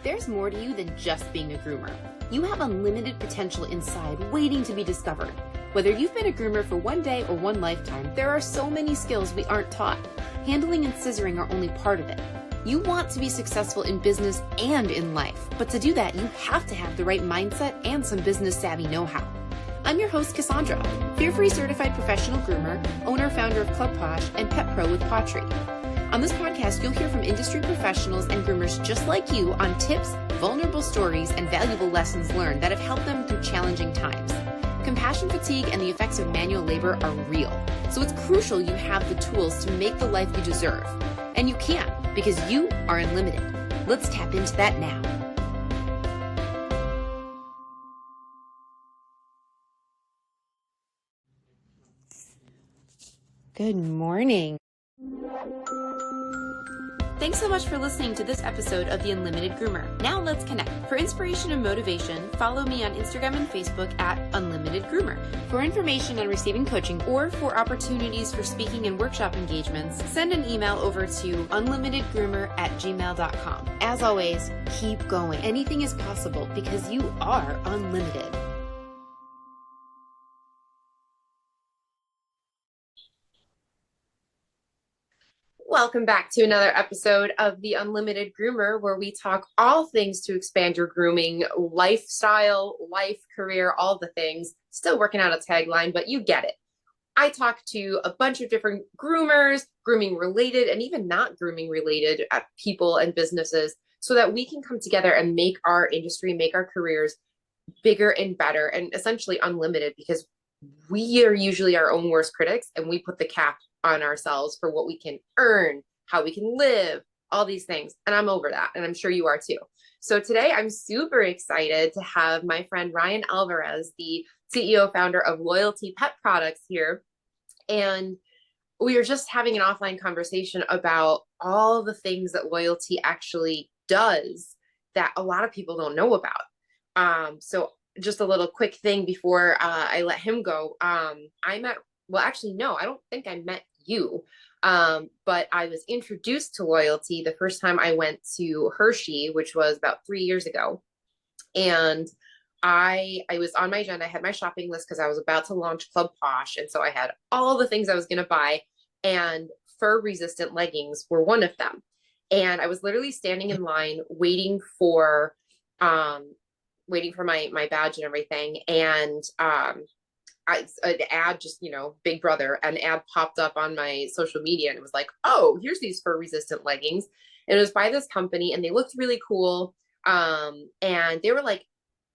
There's more to you than just being a groomer. You have unlimited potential inside waiting to be discovered. Whether you've been a groomer for one day or one lifetime, there are so many skills we aren't taught. Handling and scissoring are only part of it. You want to be successful in business and in life, but to do that, you have to have the right mindset and some business savvy know-how. I'm your host, Cassandra, fear-free certified professional groomer, owner-founder of Club Posh, and pet pro with Pottery. On this podcast, you'll hear from industry professionals and groomers just like you on tips, vulnerable stories, and valuable lessons learned that have helped them through challenging times. Compassion fatigue and the effects of manual labor are real, so it's crucial you have the tools to make the life you deserve. And you can, because you are unlimited. Let's tap into that now. Good morning. Thanks so much for listening to this episode of the Unlimited Groomer. Now let's connect. For inspiration and motivation, follow me on Instagram and Facebook at Unlimited Groomer. For information on receiving coaching or for opportunities for speaking and workshop engagements, send an email over to unlimitedgroomer@gmail.com. As always, keep going. Anything is possible because you are unlimited. Welcome back to another episode of the Unlimited Groomer, where we talk all things to expand your grooming lifestyle, life, career, all the things. Still working out a tagline, but you get it. I talk to a bunch of different groomers, grooming related, and even not grooming related people and businesses so that we can come together and make our industry, make our careers bigger and better and essentially unlimited, because we are usually our own worst critics and we put the cap on ourselves for what we can earn, how we can live, all these things. And I'm over that. And I'm sure you are too. So today I'm super excited to have my friend Ryan Alvarez, the CEO founder of Loyalty Pet Products here. And we were just having an offline conversation about all the things that Loyalty actually does that a lot of people don't know about. So just a little quick thing before I let him go. I don't think I met you. But I was introduced to Loyalty the first time I went to Hershey, which was about 3 years ago. And I was on my agenda. I had my shopping list because I was about to launch Club Posh. And so I had all the things I was going to buy, and fur resistant leggings were one of them. And I was literally standing in line waiting for my badge and everything. And, an ad, just, Big Brother, an ad popped up on my social media, and it was like, oh, here's these fur resistant leggings. And it was by this company, and they looked really cool. And they were like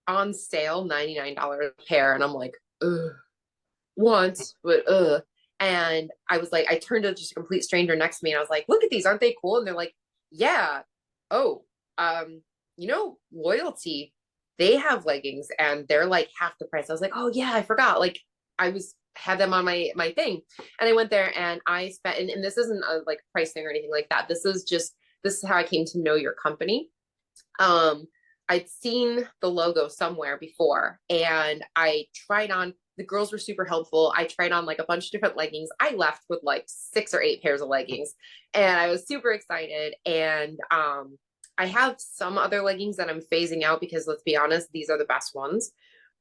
on sale, $99 a pair. And I'm like, once, but and I was like, I turned to just a complete stranger next to me, and I was like, look at these, aren't they cool? And they're like, yeah. Oh, Loyalty, they have leggings and they're like half the price. I was like, oh yeah, I forgot. Like had them on my thing. And I went there and I spent, and this isn't a like price thing or anything like that. This is how I came to know your company. I'd seen the logo somewhere before, and I tried on, the girls were super helpful. I tried on like a bunch of different leggings. I left with like 6 or 8 pairs of leggings, and I was super excited. And, I have some other leggings that I'm phasing out because, let's be honest, these are the best ones.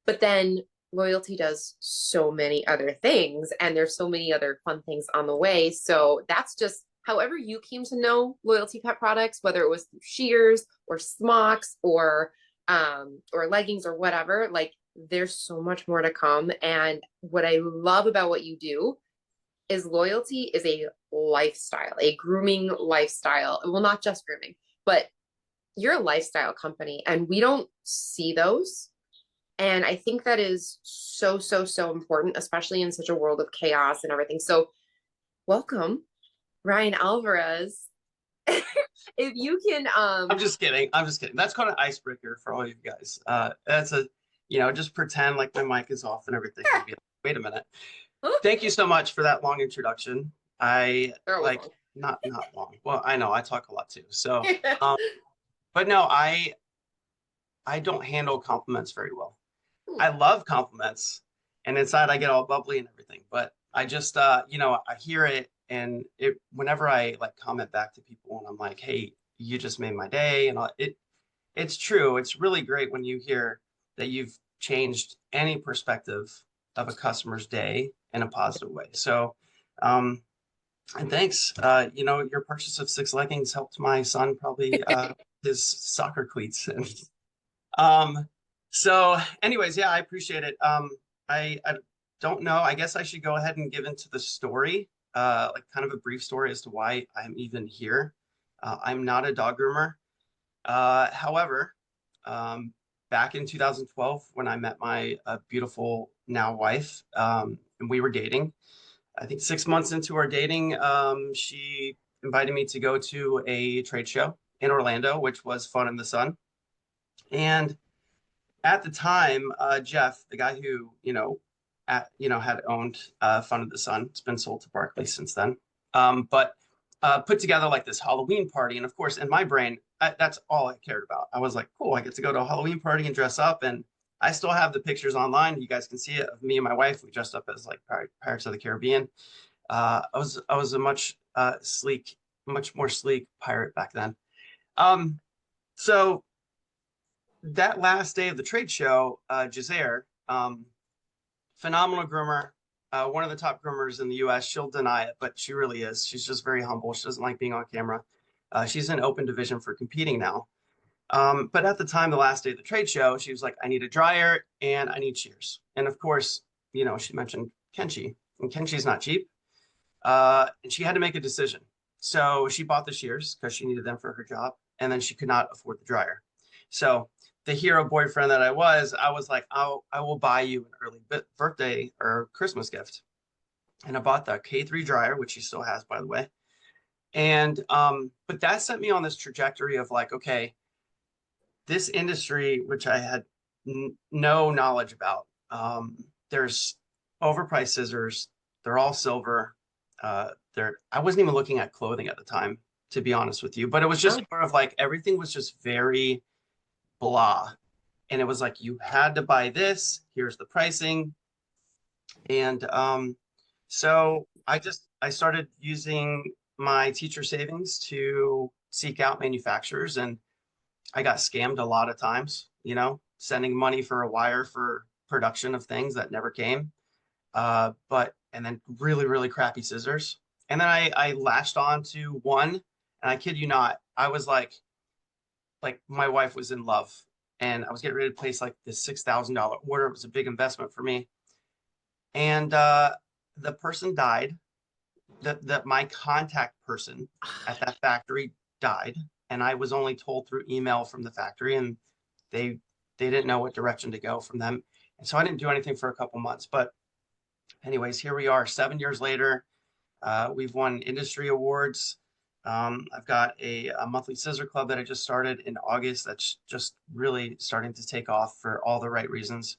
But then Loyalty does so many other things, and there's so many other fun things on the way. So that's just however you came to know Loyalty Pet Products, whether it was through shears or smocks or leggings or whatever. Like, there's so much more to come. And what I love about what you do is Loyalty is a lifestyle, a grooming lifestyle. Well, not just grooming, but you're a lifestyle company, and we don't see those. And I think that is so, so, so important, especially in such a world of chaos and everything. So welcome, Ryan Alvarez. If you can, I'm just kidding. That's called an icebreaker for all you guys. That's just pretend like my mic is off and everything. Be like, wait a minute. Thank you so much for that long introduction. Not long. Well, I know I talk a lot too. So, but no, I don't handle compliments very well. I love compliments, and inside I get all bubbly and everything. But I just, I hear it, and whenever I like comment back to people, and I'm like, "Hey, you just made my day," and it's true. It's really great when you hear that you've changed any perspective of a customer's day in a positive way. So, um, and thanks. Your purchase of 6 leggings helped my son probably his soccer cleats. And so anyways, yeah, I appreciate it. I don't know. I guess I should go ahead and give into the story, like kind of a brief story as to why I'm even here. I'm not a dog groomer. However, back in 2012, when I met my beautiful now wife, and we were dating, I think 6 months into our dating, she invited me to go to a trade show in Orlando, which was Fun in the Sun. And at the time, Jeff, the guy who, had owned Fun of the Sun, it's been sold to Barclays since then, but put together like this Halloween party. And of course, in my brain, that's all I cared about. I was like, cool, I get to go to a Halloween party and dress up. And I still have the pictures online. You guys can see it of me and my wife. We dressed up as like Pirates of the Caribbean. I was a much more sleek pirate back then. So that last day of the trade show, Jazair, phenomenal groomer, one of the top groomers in the US. She'll deny it, but she really is. She's just very humble. She doesn't like being on camera. She's in open division for competing now. But at the time, the last day of the trade show, she was like, I need a dryer and I need shears. And of course, she mentioned Kenshi, and Kenshi's not cheap. And she had to make a decision. So she bought the shears because she needed them for her job, and then she could not afford the dryer. So the hero boyfriend that I was like, I will buy you an early birthday or Christmas gift. And I bought the K3 dryer, which she still has, by the way. And but that sent me on this trajectory of like, okay, this industry, which I had no knowledge about, there's overpriced scissors. They're all silver. I wasn't even looking at clothing at the time, to be honest with you, but it was just more of like everything was just very blah. And it was like, you had to buy this, here's the pricing. And so I started using my teacher savings to seek out manufacturers, and I got scammed a lot of times, sending money for a wire for production of things that never came. And then really, really crappy scissors. And then I latched on to one, and I kid you not, I was like my wife was in love, and I was getting ready to place like this $6,000 order. It was a big investment for me. And the person died. My contact person at that factory died, and I was only told through email from the factory, and they didn't know what direction to go from them. And so I didn't do anything for a couple months. But anyways, here we are 7 years later. We've won industry awards. I've got a monthly scissor club that I just started in August that's just really starting to take off for all the right reasons.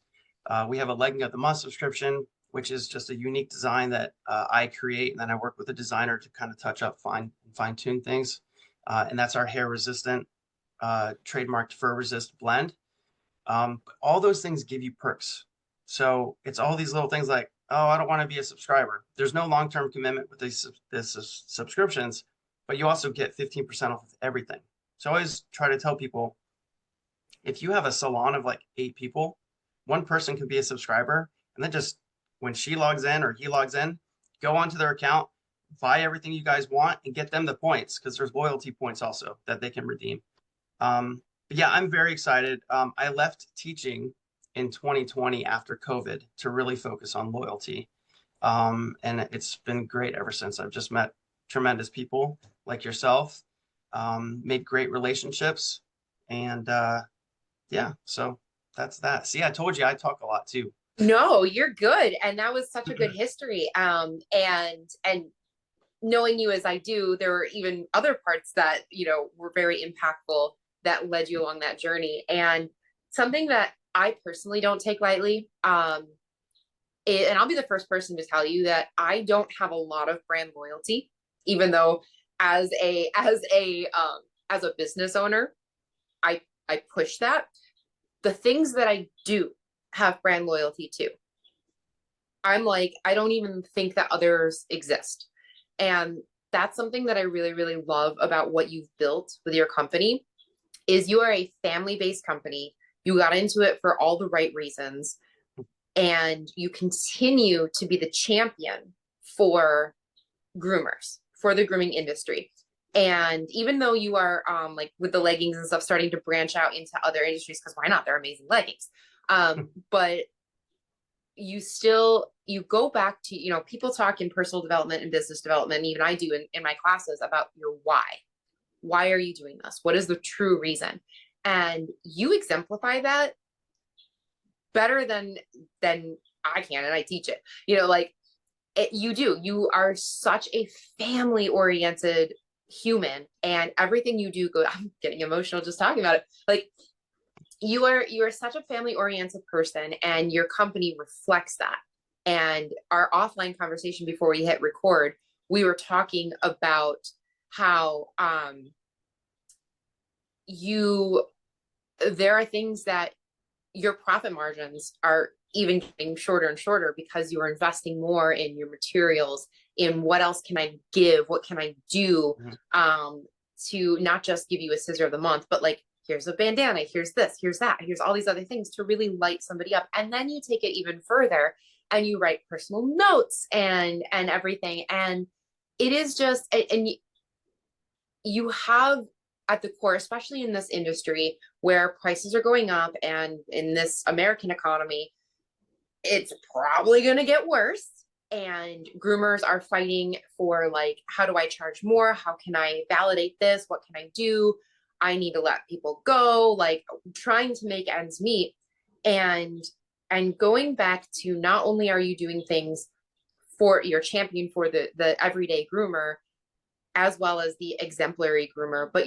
We have a legging of the month subscription, which is just a unique design that I create, and then I work with a designer to kind of touch up, fine tune things. And that's our hair resistant, trademarked fur resist blend. All those things give you perks. So it's all these little things like, oh, I don't want to be a subscriber. There's no long-term commitment with these subscriptions, but you also get 15% off of everything. So I always try to tell people, if you have a salon of like 8 people, one person can be a subscriber, and then just when she logs in or he logs in, go onto their account, buy everything you guys want, and get them the points, because there's loyalty points also that they can redeem. But yeah, I'm very excited. I left teaching in 2020 after COVID to really focus on loyalty. And it's been great ever since. I've just met tremendous people like yourself, made great relationships, and yeah, so that's that. See, I told you I talk a lot too. No, you're good. And that was such a good history. And knowing you as I do, there were even other parts that, were very impactful that led you along that journey. And something that I personally don't take lightly, and I'll be the first person to tell you that I don't have a lot of brand loyalty, even though as a business owner, I push that. The things that I do have brand loyalty to, I'm like, I don't even think that others exist. And that's something that I really, really love about what you've built with your company. is you are a family-based company. You got into it for all the right reasons, and you continue to be the champion for groomers, for the grooming industry. And even though you are like with the leggings and stuff starting to branch out into other industries, because why not? They're amazing leggings. But you go back to, people talk in personal development and business development, and even I do in my classes, about your why. Why are you doing this? What is the true reason? And you exemplify that better than I can, and I teach it. Like you are such a family oriented human, and everything you do I'm getting emotional just talking about it. Like you are such a family oriented person, and your company reflects that. And our offline conversation before we hit record, we were talking about how there are things that your profit margins are even getting shorter and shorter because you are investing more in your materials, in what else can I give, what can I do, to not just give you a scissor of the month, but like, here's a bandana, here's this, here's that, here's all these other things to really light somebody up. And then you take it even further and you write personal notes and everything. And it is just, and you have at the core, especially in this industry where prices are going up, and in this American economy, it's probably going to get worse. And groomers are fighting for, like, how do I charge more? How can I validate this? What can I do? I need to let people go, like trying to make ends meet. And going back to, not only are you doing things for your champion, for the everyday groomer, as well as the exemplary groomer, but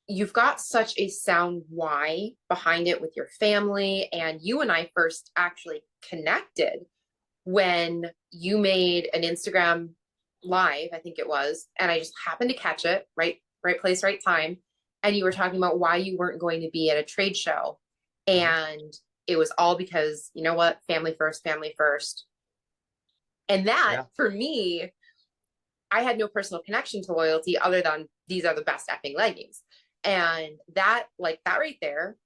you've got such a sound why behind it with your family. And you and I first actually connected when you made an Instagram live, I think it was, and I just happened to catch it, right place, right time. And you were talking about why you weren't going to be at a trade show. And it was all because, you know what, family first, family first. And that, for me, I had no personal connection to loyalty other than these are the best effing leggings. And that, like, that right there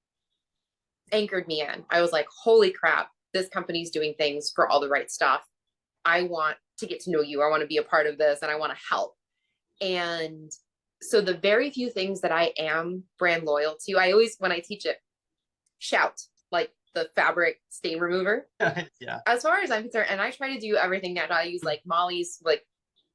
anchored me in. I was like, holy crap, this company's doing things for all the right stuff. I want to get to know you. I want to be a part of this, and I want to help. And so the very few things that I am brand loyal to, I always, when I teach it, shout, like the fabric stain remover. As far as I'm concerned, and I try to do everything that I use, like Molly's, like,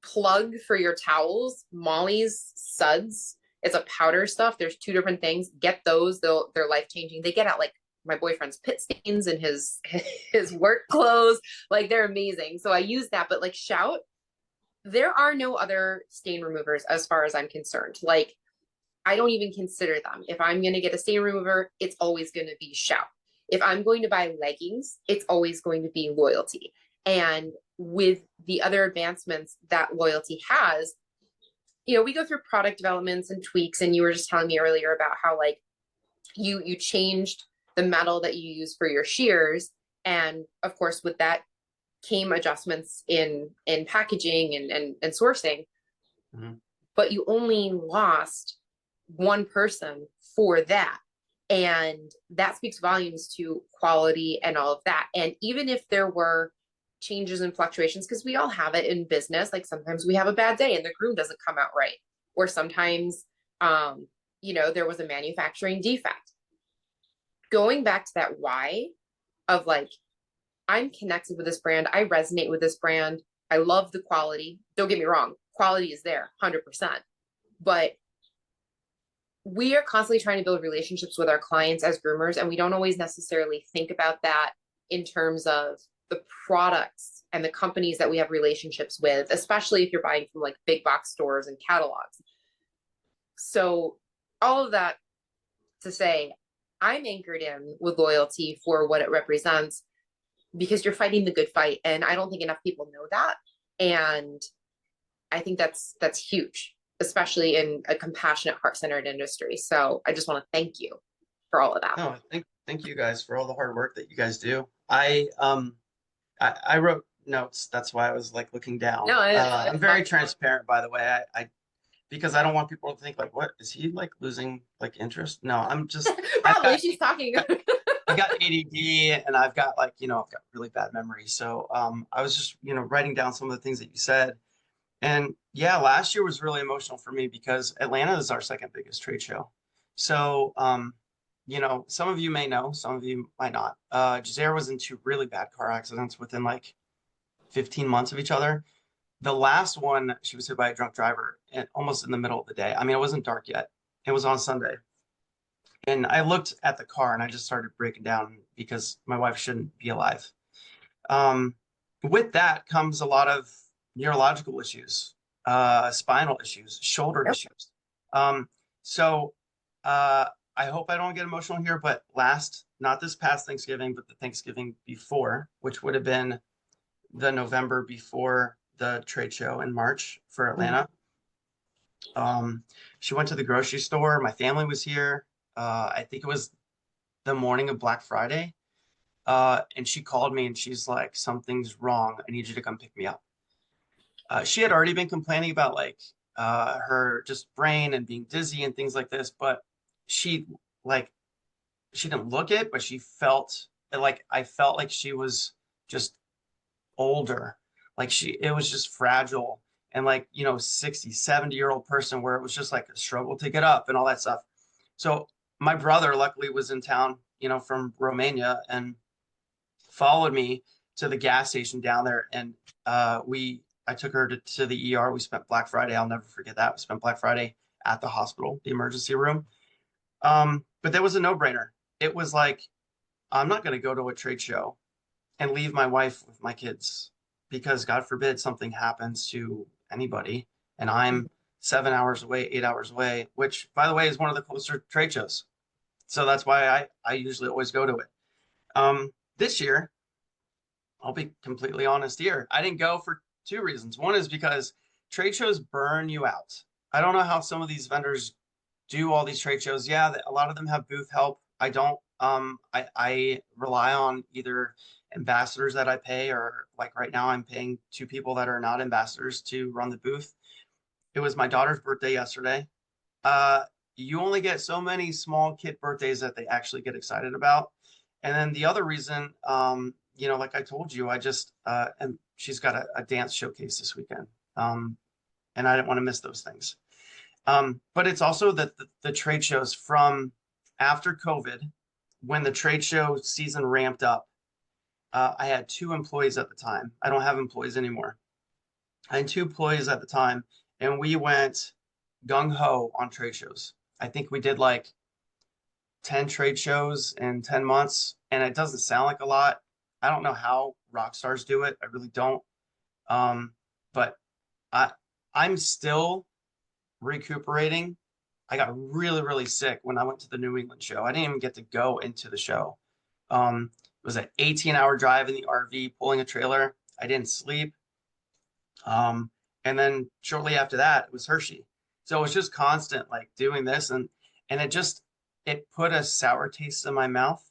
plug for your towels, Molly's suds. It's a powder stuff. There's 2 different things. Get those. They're life-changing. They get out, like, my boyfriend's pit stains in his work clothes. Like, they're amazing. So I use that. But like, shout, there are no other stain removers as far as I'm concerned. Like, I don't even consider them. If I'm going to get a stain remover, it's always going to be shout. If I'm going to buy leggings, it's always going to be loyalty. And with the other advancements that loyalty has, we go through product developments and tweaks. And you were just telling me earlier about how, like, you changed the metal that you use for your shears. And of course, with that came adjustments in packaging and sourcing. But you only lost one person for that. And that speaks volumes to quality and all of that. And even if there were changes and fluctuations, because we all have it in business, like sometimes we have a bad day and the groom doesn't come out right, or sometimes there was a manufacturing defect. Going back to that why of, like, I'm connected with this brand, I resonate with this brand, I love the quality. Don't get me wrong, quality is there 100%, but we are constantly trying to build relationships with our clients as groomers, and we don't always necessarily think about that in terms of the products and the companies that we have relationships with, especially if you're buying from, like, big box stores and catalogs. So all of that to say, I'm anchored in with loyalty for what it represents, because you're fighting the good fight. And I don't think enough people know that. And I think that's huge, especially in a compassionate, heart-centered industry. So I just want to thank you for all of that. No, thank you guys for all the hard work that you guys do. I wrote notes. That's why I was, like, looking down. No, I'm very transparent, by the way. because I don't want people to think like, what is he like losing like interest? No, I'm just, I've Probably got, she's talking. I've got ADD and I've got like, I've got really bad memory. So I was just, writing down some of the things that you said. And yeah, last year was really emotional for me because Atlanta is our second biggest trade show. So, some of you may know, some of you might not. Giselle was in two really bad car accidents within like 15 months of each other. The last one, she was hit by a drunk driver and almost in the middle of the day. I mean, it wasn't dark yet. It was on Sunday. And I looked at the car and I just started breaking down because my wife shouldn't be alive. Um, with that comes a lot of neurological issues, spinal issues, shoulder Yep. issues. Um, so uh, I hope I don't get emotional here, but not this past Thanksgiving, but the Thanksgiving before, which would have been the November before the trade show in March for Atlanta. Um, she went to the grocery store. My family was here. I think it was the morning of Black Friday. And she called me and she's like, something's wrong. I need you to come pick me up. She had already been complaining about like her just brain and being dizzy and things like this, but she like she didn't look it, but she felt like I felt like she was just older. Like it was just fragile and like, 60, 70-year-old person where it was just like a struggle to get up and all that stuff. So my brother luckily was in town, from Romania and followed me to the gas station down there. And I took her to the ER. We spent Black Friday. I'll never forget that. We spent Black Friday at the hospital, the emergency room. But that was a no-brainer. It was like, I'm not going to go to a trade show and leave my wife with my kids because God forbid something happens to anybody. And I'm 7 hours away, 8 hours away, which by the way is one of the closer trade shows. So that's why I usually always go to it. This year, I'll be completely honest here. I didn't go for two reasons. One is because trade shows burn you out. I don't know how some of these vendors do all these trade shows. Yeah, a lot of them have booth help. I don't. I rely on either ambassadors that I pay or like right now I'm paying two people that are not ambassadors to run the booth. It was my daughter's birthday yesterday. Uh, you only get so many small kid birthdays that they actually get excited about. And then the other reason, like I told you, I just and she's got a dance showcase this weekend, and I didn't want to miss those things. But it's also that the trade shows from after COVID, when the trade show season ramped up. I had two employees at the time. I don't have employees anymore. I had two employees at the time, and we went gung ho on trade shows. I think we did like 10 trade shows in 10 months, and it doesn't sound like a lot. I don't know how rock stars do it. I really don't. But I I'm still recuperating. I got really, really sick when I went to the New England show. I didn't even get to go into the show. It was an 18-hour drive in the RV pulling a trailer. I didn't sleep. And then shortly after that, it was Hershey. So it was just constant like doing this and it put a sour taste in my mouth.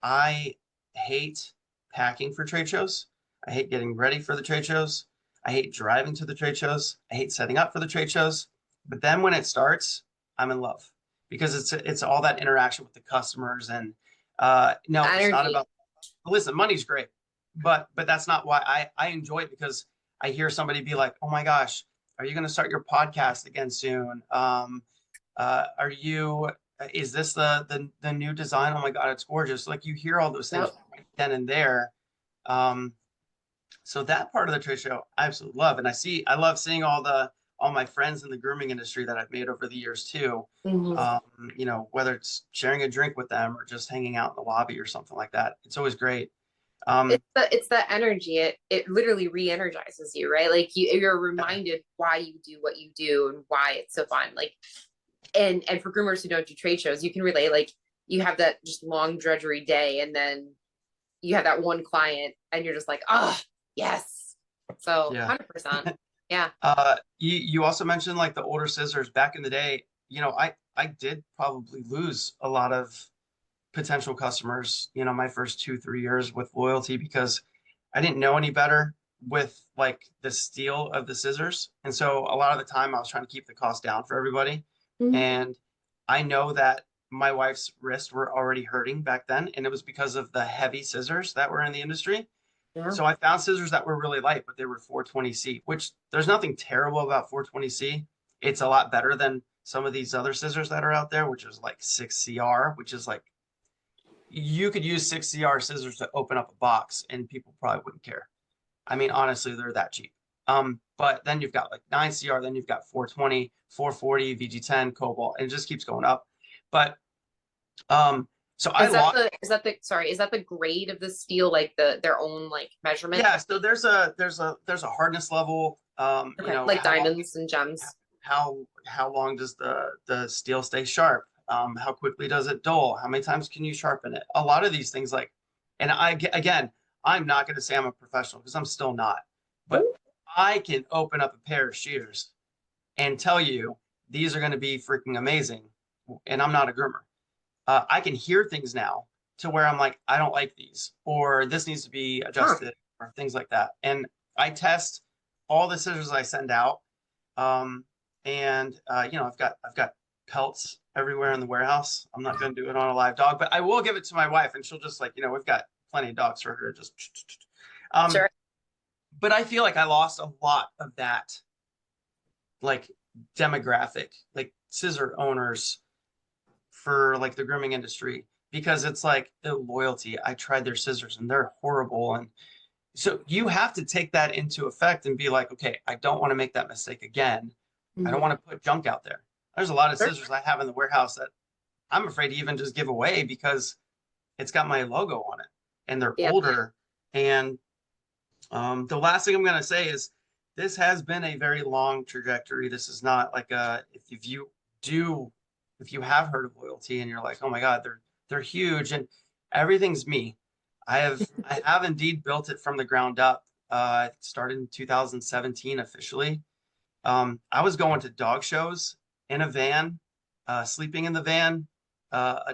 I hate packing for trade shows. I hate getting ready for the trade shows. I hate driving to the trade shows. I hate setting up for the trade shows. But then when it starts, I'm in love because it's all that interaction with the customers and no, it's not Energy. about listen, money's great, but that's not why I enjoy it because I hear somebody be like, "Oh my gosh, are you going to start your podcast again soon? Are you? Is this the new design? Oh my God, it's gorgeous!" Like you hear all those things Yep. right then and there. Um, so that part of the trade show I absolutely love, and I love seeing all my friends in the grooming industry that I've made over the years too. Mhm. Whether it's sharing a drink with them or just hanging out in the lobby or something like that, it's always great. Um, It's the energy. It literally re-energizes you, right? Like you're reminded why you do what you do and why it's so fun. Like and for groomers who don't do trade shows, you can relate. Like you have that just long drudgery day, and then you have that one client, and you're just like, oh yes. So yeah. 100%. Yeah. You also mentioned like the older scissors back in the day. I did probably lose a lot of potential customers, my first 2, 3 years with loyalty because I didn't know any better. with like the steel of the scissors. And so a lot of the time I was trying to keep the cost down for everybody. Mhm. And I know that my wife's wrists were already hurting back then, and it was because of the heavy scissors that were in the industry. Yeah. So I found scissors that were really light, but they were 420C, which there's nothing terrible about 420C. It's a lot better than some of these other scissors that are out there, which is like 6CR, which is like you could use 6CR scissors to open up a box and people probably wouldn't care. I mean, honestly, they're that cheap. But then you've got like 9CR, then you've got 420, 440, VG10, Cobalt, and it just keeps going up. But so I lost. Is that the grade of the steel, like their own like measurement? Yeah, so there's a hardness level. Okay, like diamonds and gems. How long does the steel stay sharp? How quickly does it dull? How many times can you sharpen it? A lot of these things like, and again, I'm not going to say I'm a professional because I'm still not, but I can open up a pair of shears and tell you these are going to be freaking amazing, and I'm not a groomer. I can hear things now to where I'm like, I don't like these, or this needs to be adjusted, or things like that. And I test all the scissors I send out. And I've got pelts everywhere in the warehouse. I'm not going to do it on a live dog, but I will give it to my wife, and she'll just like, we've got plenty of dogs for her to just. Sure. But I feel like I lost a lot of that, like demographic, like scissor owners for like the grooming industry, because it's like the loyalty. I tried their scissors and they're horrible. And so you have to take that into effect and be like, okay, I don't want to make that mistake again. I don't want to put junk out there. There's a lot of scissors I have in the warehouse that I'm afraid to even just give away because it's got my logo on it and they're older. And the last thing I'm going to say is this has been a very long trajectory. This is not like if you have heard of loyalty and you're like, oh my God, they're huge and everything's me. I have indeed built it from the ground up. It started in 2017 officially. I was going to dog shows in a van, sleeping in the van,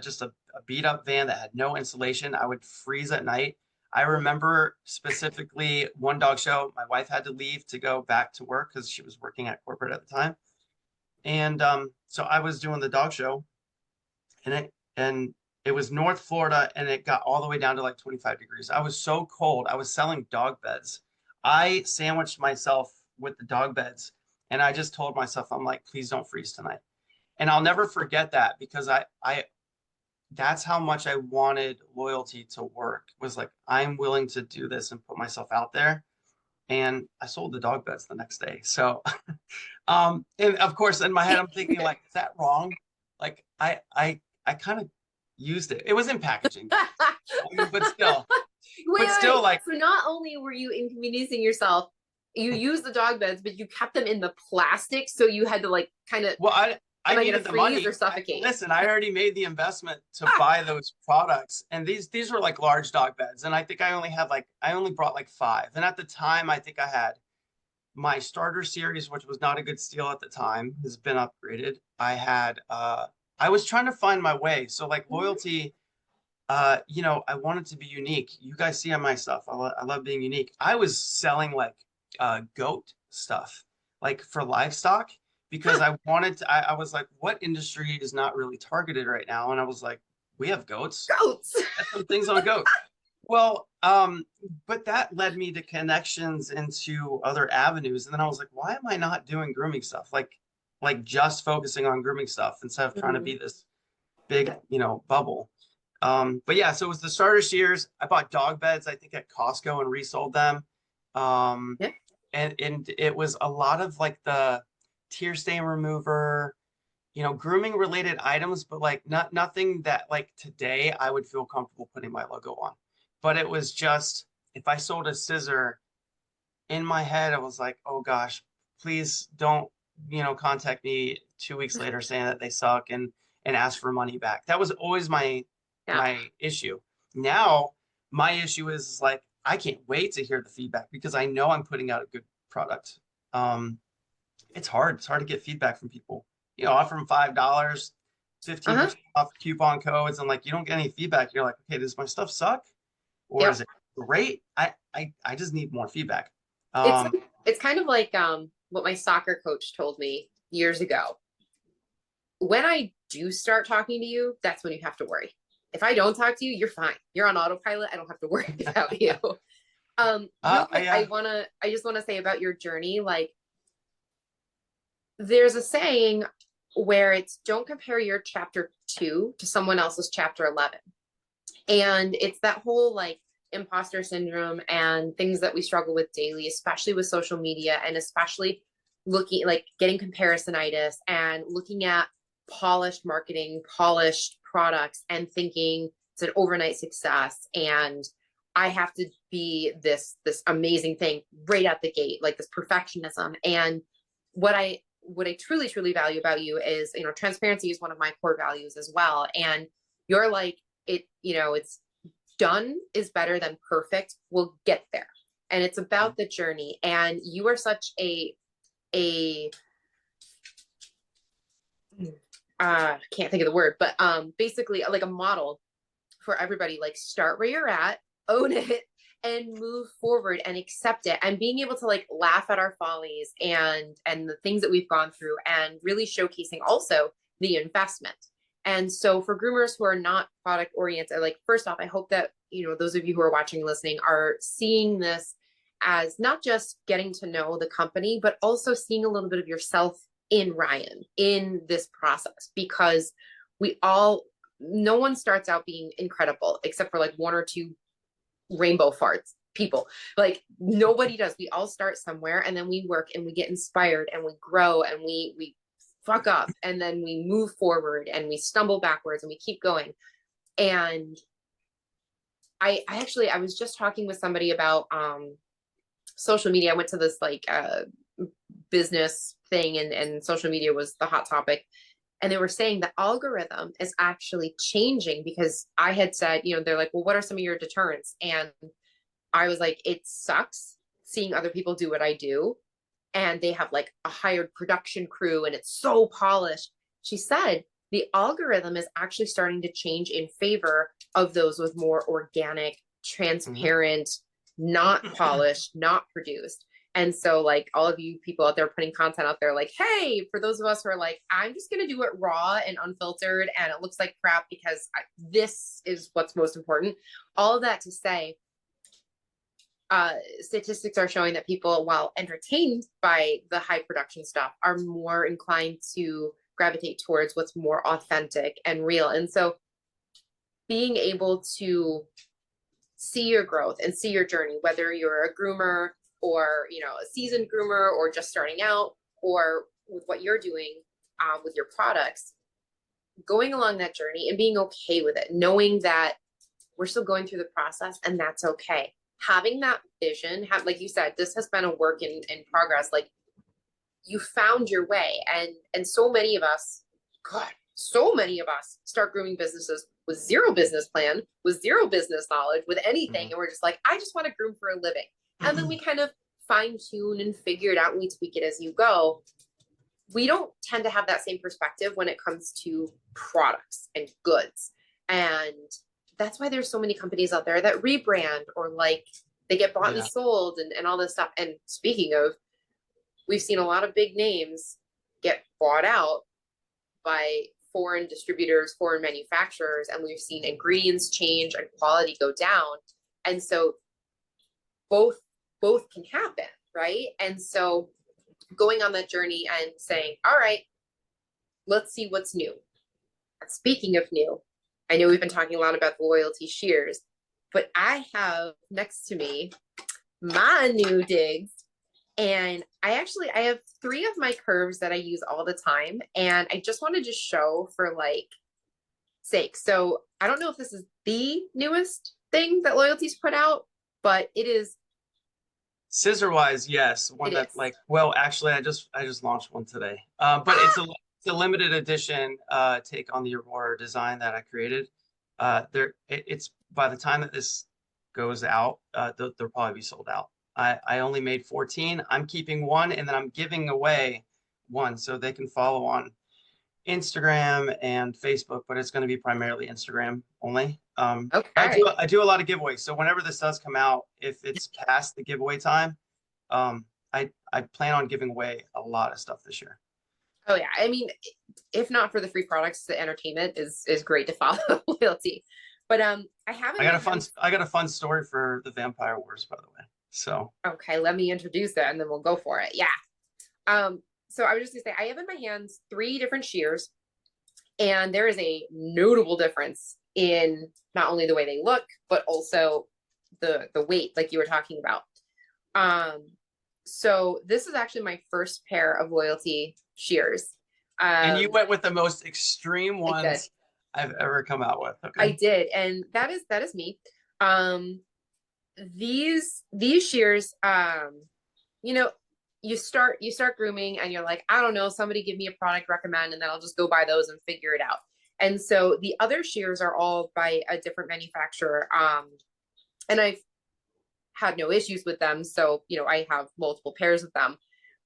just a beat up van that had no insulation. I would freeze at night. I remember specifically one dog show, my wife had to leave to go back to work because she was working at corporate at the time. And so I was doing the dog show and it was North Florida and it got all the way down to like 25 degrees. I was so cold. I was selling dog beds. I sandwiched myself with the dog beds and I just told myself, I'm like, please don't freeze tonight. And I'll never forget that because I that's how much I wanted loyalty to work, was like, I'm willing to do this and put myself out there. And I sold the dog beds the next day. So, and of course, in my head, I'm thinking like, is that wrong? Like, I kind of used it. It was in packaging, but still, like. So not only were you inconveniencing yourself, you used the dog beds, but you kept them in the plastic, so you had to like kind of. Well, I needed the money. Or suffocate? Listen, I already made the investment to buy those products, and these were like large dog beds, and I think I only brought like 5. And at the time, I think I had my starter series, which was not a good steel at the time, has been upgraded. I was trying to find my way. So like loyalty, I wanted to be unique. You guys see on my stuff, I love being unique. I was selling like goat stuff, like for livestock, because I was like, what industry is not really targeted right now? And I was like, we have goats. Some things on goats. Well, but that led me to connections into other avenues. And then I was like, why am I not doing grooming stuff? Like just focusing on grooming stuff instead of trying to be this big, bubble. But yeah, so it was the starter shears. I bought dog beds, I think at Costco, and resold them. And it was a lot of like the tear stain remover, grooming related items, but like nothing that like today I would feel comfortable putting my logo on. But it was just, if I sold a scissor, in my head, I was like, oh gosh, please don't, contact me 2 weeks later saying that they suck and ask for money back. That was always my issue. Now my issue is like, I can't wait to hear the feedback because I know I'm putting out a good product. It's hard to get feedback from people. Offer them $5, 15% off coupon codes, and like you don't get any feedback. You're like, okay, does my stuff suck, or is it great? I just need more feedback. It's Um, it's kind of like what my soccer coach told me years ago. When I do start talking to you, that's when you have to worry. If I don't talk to you, you're fine. You're on autopilot. I don't have to worry about you. Real quick, yeah. I just wanna say about your journey, like there's a saying where it's don't compare your chapter 2 to someone else's chapter 11. And it's that whole like imposter syndrome and things that we struggle with daily, especially with social media and especially looking like getting comparisonitis and looking at polished marketing, polished products and thinking it's an overnight success and I have to be this amazing thing right at the gate, like this perfectionism. And what I truly value about you is, transparency is one of my core values as well. And you're like, it's done is better than perfect. We'll get there. And it's about the journey. And you are such a can't think of the word, but basically like a model for everybody. Like start where you're at, own it, and move forward and accept it, and being able to like laugh at our follies and the things that we've gone through, and really showcasing also the investment. And so for groomers who are not product oriented, like first off, I hope that those of you who are watching and listening are seeing this as not just getting to know the company, but also seeing a little bit of yourself in Ryan in this process, because no one starts out being incredible except for like one or two rainbow farts people. Like nobody does. We all start somewhere and then we work and we get inspired and we grow and we fuck up and then we move forward and we stumble backwards and we keep going. And I was just talking with somebody about social media. I went to this like business thing and social media was the hot topic. And they were saying the algorithm is actually changing because I had said, they're like, well, what are some of your deterrents? And I was like, it sucks seeing other people do what I do. And they have like a hired production crew and it's so polished. She said the algorithm is actually starting to change in favor of those with more organic, transparent, not polished, not produced. And so like all of you people out there putting content out there, like, hey, for those of us who are like, I'm just going to do it raw and unfiltered and it looks like crap because this is what's most important. All of that to say, statistics are showing that people, while entertained by the high production stuff, are more inclined to gravitate towards what's more authentic and real. And so being able to see your growth and see your journey, whether you're a groomer or a seasoned groomer or just starting out, or with what you're doing with your products, going along that journey and being okay with it, knowing that we're still going through the process and that's okay. Having that vision, like you said, this has been a work in progress. Like you found your way, and so many of us, God, so many of us start grooming businesses with zero business plan, with zero business knowledge, with anything, and we're just like, I just want to groom for a living. And then we kind of fine tune and figure it out, and we tweak it as you go. We don't tend to have that same perspective when it comes to products and goods. And that's why there's so many companies out there that rebrand or like they get bought and sold and all this stuff. And speaking of, we've seen a lot of big names get bought out by foreign distributors, foreign manufacturers, and we've seen ingredients change and quality go down. And so both can happen, right? And so going on that journey and saying, all right, let's see what's new. And speaking of new, I know we've been talking a lot about the loyalty shears, but I have next to me my new digs. And I have 3 of my curves that I use all the time. And I just wanted to show for like sake. So I don't know if this is the newest thing that Loyalty's put out, but it is. Scissor wise, yes. One that like, well, actually I just launched one today. But it's a limited edition take on the Aurora design that I created. It's by the time that this goes out, they'll probably be sold out. I only made 14. I'm keeping 1 and then I'm giving away 1 so they can follow on Instagram and Facebook, but it's going to be primarily Instagram only. Okay. I do a lot of giveaways. So whenever this does come out, if it's past the giveaway time, I plan on giving away a lot of stuff this year. Oh yeah. I mean, if not for the free products, the entertainment is great to follow loyalty. But I have in my hands. I got a fun story for the Vampire Wars, by the way. So Okay, let me introduce it and then we'll go for it. Yeah. So I was just gonna say I have in my hands three different shears, and there is a notable difference in not only the way they look, but also the weight, like you were talking about. Um, so this is actually my first pair of loyalty shears. and you Um, went with the most extreme I did. ones I've ever come out with. I Okay. did, and that is me. Um, these shears, you know, you start grooming and you're like, I don't know, somebody give me a product recommend, and then I'll just go buy those and figure it out. And so the other shears are all by a different manufacturer. And I've had no issues with them. So, I have multiple pairs of them,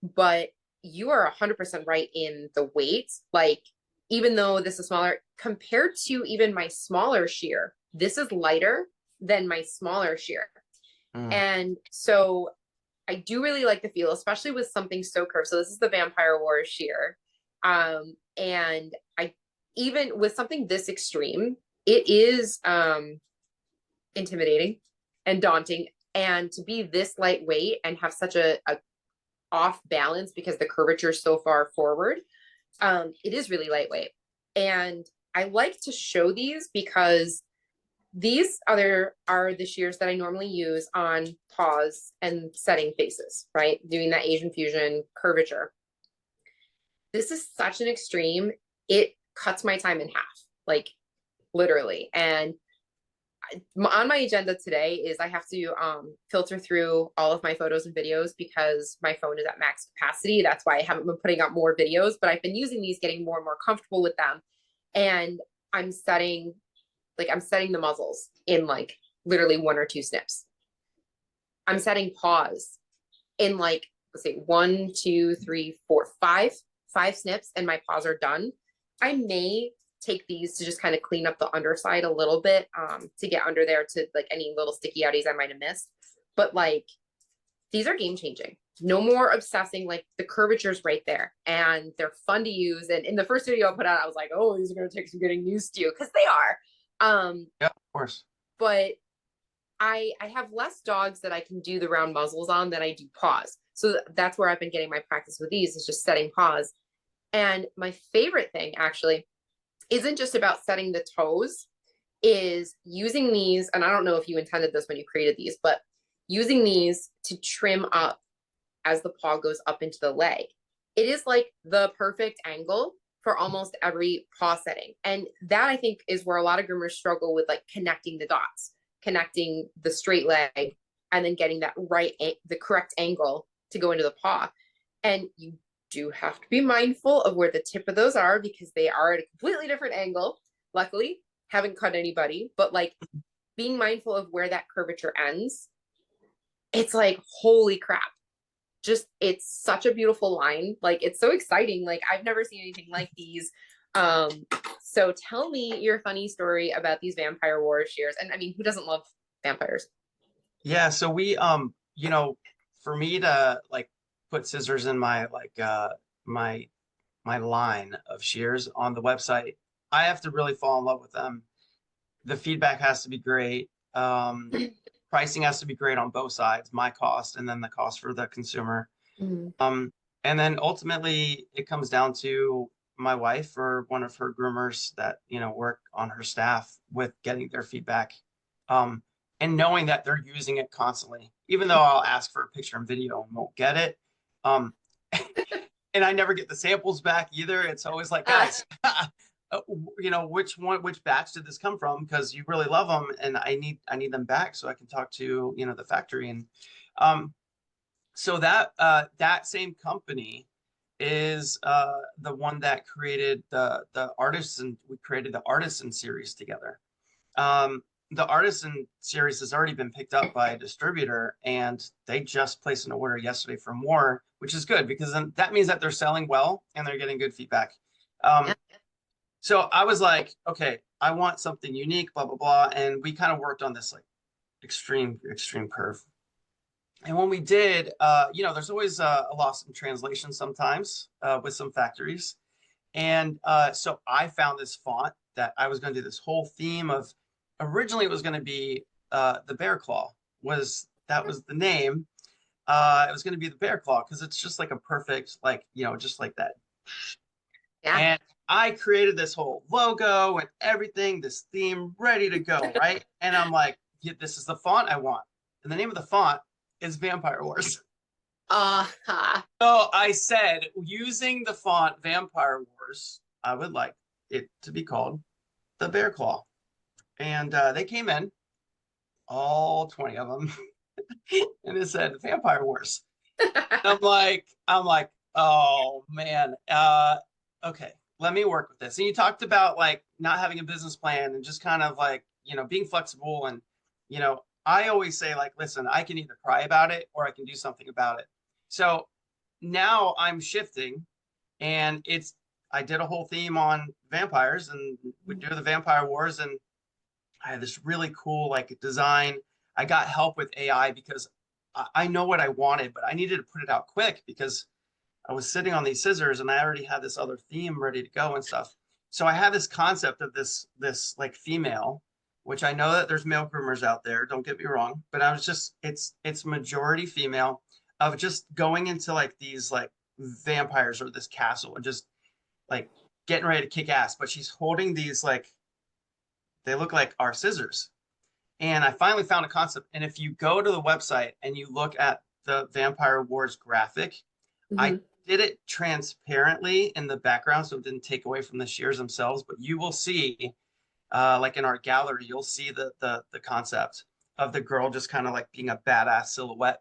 but you are 100% right in the weight. Like, even though this is smaller compared to even my smaller shear, this is lighter than my smaller shear. Mm. And so I do really like the feel, especially with something so curved. So this is the Vampire Wars shear. And I, even with something this extreme, it is intimidating and daunting. And to be this lightweight and have such a off balance because the curvature is so far forward, it is really lightweight. And I like to show these because these other are the shears that I normally use on paws and setting faces, right? Doing that Asian fusion curvature. This is such an extreme. It cuts my time in half, like literally. And on my agenda today is I have to filter through all of my photos and videos because my phone is at max capacity. That's why I haven't been putting out more videos, but I've been using these, getting more and more comfortable with them. And I'm setting the muzzles in like literally one or two snips. I'm setting paws in like, let's say 1, 2, 3, 4, 5 snips, and my paws are done. I may take these to just kind of clean up the underside a little bit, to get under there to like any little sticky outies I might have missed. But like, these are game changing. No more obsessing. Like, the curvature's right there and they're fun to use. And in the first video I put out, I was like, oh, these are going to take some getting used to, because they are. Yeah, of course. But I have less dogs that I can do the round muzzles on than I do paws. So that's where I've been getting my practice with these, is just setting paws. And my favorite thing actually isn't just about setting the toes, is using these, and I don't know if you intended this when you created these, but using these to trim up as the paw goes up into the leg. It is like the perfect angle for almost every paw setting. And that, I think, is where a lot of groomers struggle with, like, connecting the dots, connecting the straight leg, and then getting the correct angle to go into the paw. And you do have to be mindful of where the tip of those are, because they are at a completely different angle. Luckily, haven't cut anybody, but like, being mindful of where that curvature ends, it's like, holy crap. Just, it's such a beautiful line. Like, it's so exciting. Like, I've never seen anything like these. So tell me your funny story about these Vampire War shears. And I mean, who doesn't love vampires? Yeah, so we for me to like put scissors in my my my line of shears on the website, I have to really fall in love with them. The feedback has to be great. Pricing has to be great on both sides, my cost and then the cost for the consumer. Mhm. And then ultimately it comes down to my wife or one of her groomers that, work on her staff with getting their feedback. And knowing that they're using it constantly, even though I'll ask for a picture and video and won't get it. Um, and I never get the samples back either. It's always like, guys, which batch did this come from? Because you really love them, and I need them back so I can talk to the factory. And so that same company is the one that created the artisan. We created the artisan series together. The artisan series has already been picked up by a distributor, and they just placed an order yesterday for more, which is good because then that means that they're selling well and they're getting good feedback. Yeah. So I was like, okay, I want something unique, blah blah blah, and we kind of worked on this like extreme curve. And when we did, there's always a loss in translation sometimes with some factories. And so I found this font that I was going to do this whole theme of. Originally, it was going to be the bear claw. That was the name. It was going to be the bear claw because it's just like a perfect, like, just like that. Yeah. And I created this whole logo and everything, this theme ready to go, right? And I'm like, yeah, this is the font I want. And the name of the font is Vampire Wars. Uh-huh. So I said, using the font Vampire Wars, I would like it to be called the Bear Claw. And they came in, all 20 of them, and it said Vampire Wars. I'm like, oh man, okay, let me work with this. And you talked about like not having a business plan and just kind of like, being flexible. And, I always say like, listen, I can either cry about it or I can do something about it. So now I'm shifting and I did a whole theme on vampires and we do the Vampire Wars. And I had this really cool like design. I got help with AI because I know what I wanted, but I needed to put it out quick because I was sitting on these scissors and I already had this other theme ready to go and stuff. So I had this concept of this like female, which I know that there's male groomers out there, don't get me wrong, but I was just it's majority female of just going into like these like vampires or this castle and just like getting ready to kick ass, but she's holding these like they look like our scissors. And I finally found a concept. And if you go to the website and you look at the Vampire Wars graphic, I Mhm. did it transparently in the background so it didn't take away from the shears themselves. But you will see, like in our gallery, you'll see the concept of the girl just kind of like being a badass silhouette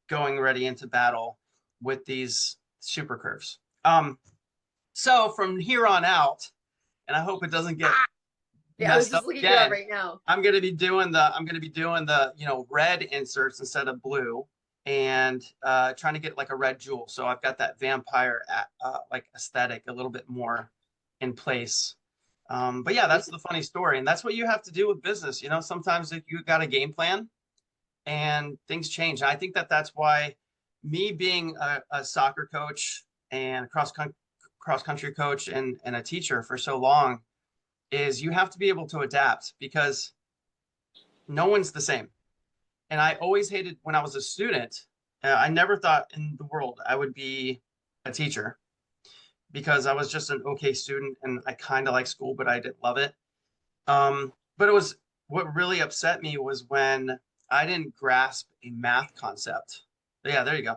going ready into battle with these super curves. So from here on out, and I hope it doesn't get Ah, yeah, I was messed just up looking it up again. right now. I'm gonna be doing the red inserts instead of blue, and trying to get like a red jewel. So I've got that vampire like aesthetic a little bit more in place. But yeah, that's the funny story, and that's what you have to do with business. Sometimes if you got a game plan and things change. And I think that that's why me being a soccer coach and cross country coach and a teacher for so long is you have to be able to adapt because no one's the same. And I always hated when I was a student, I never thought in the world I would be a teacher because I was just an okay student and I kind of liked school, but I didn't love it. But it was what really upset me was when I didn't grasp a math concept. But yeah, there you go.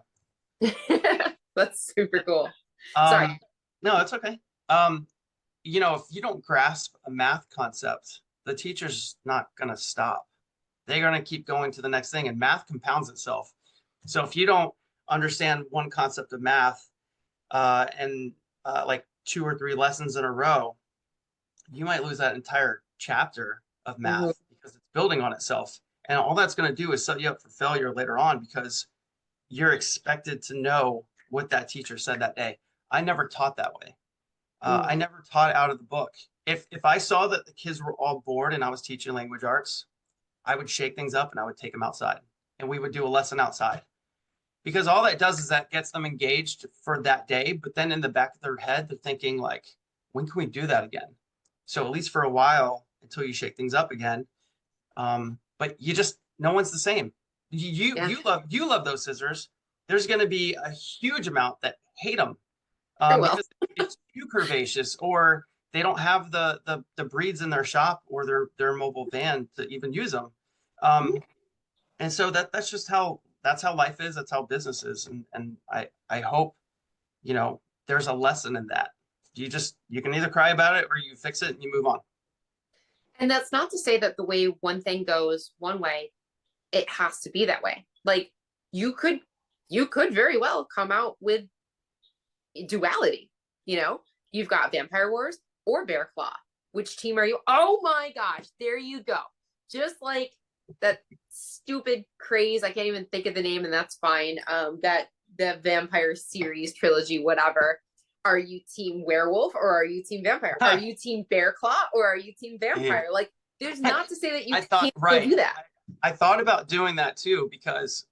That's super cool. Sorry. Um, no, it's okay. Um, if you don't grasp a math concept, the teacher's not going to stop. They're going to keep going to the next thing, and math compounds itself. So if you don't understand one concept of math and like 2 or 3 lessons in a row, you might lose that entire chapter of Mhm. math because it's building on itself. And all that's going to do is set you up for failure later on because you're expected to know what that teacher said that day. I never taught that way. I Mm. never taught out of the book. If I saw that the kids were all bored and I was teaching language arts, I would shake things up and I would take them outside and we would do a lesson outside because all that does is that gets them engaged for that day. But then in the back of their head, they're thinking like, when can we do that again? So at least for a while until you shake things up again. But no one's the same. You Yeah, you love those scissors. There's going to be a huge amount that hate them I will. because it's too curvaceous or they don't have the breeds in their shop or their mobile van to even use them. Mhm. Um, and so that's how life is. That's how business is. And I hope, there's a lesson in that. You can either cry about it or you fix it and you move on. And that's not to say that the way one thing goes one way, it has to be that way. Like you could you could very well come out with duality. You know, you've got Vampire Wars or Bear Claw. Which team are you? Oh my gosh, there you go. Just like that stupid craze. I can't even think of the name, and that's fine. That the vampire series trilogy, whatever. Are you team werewolf or are you team vampire? Are you team bear claw or are you team vampire? Like, there's not to say that you I thought can't still right. do that. I thought about doing that too because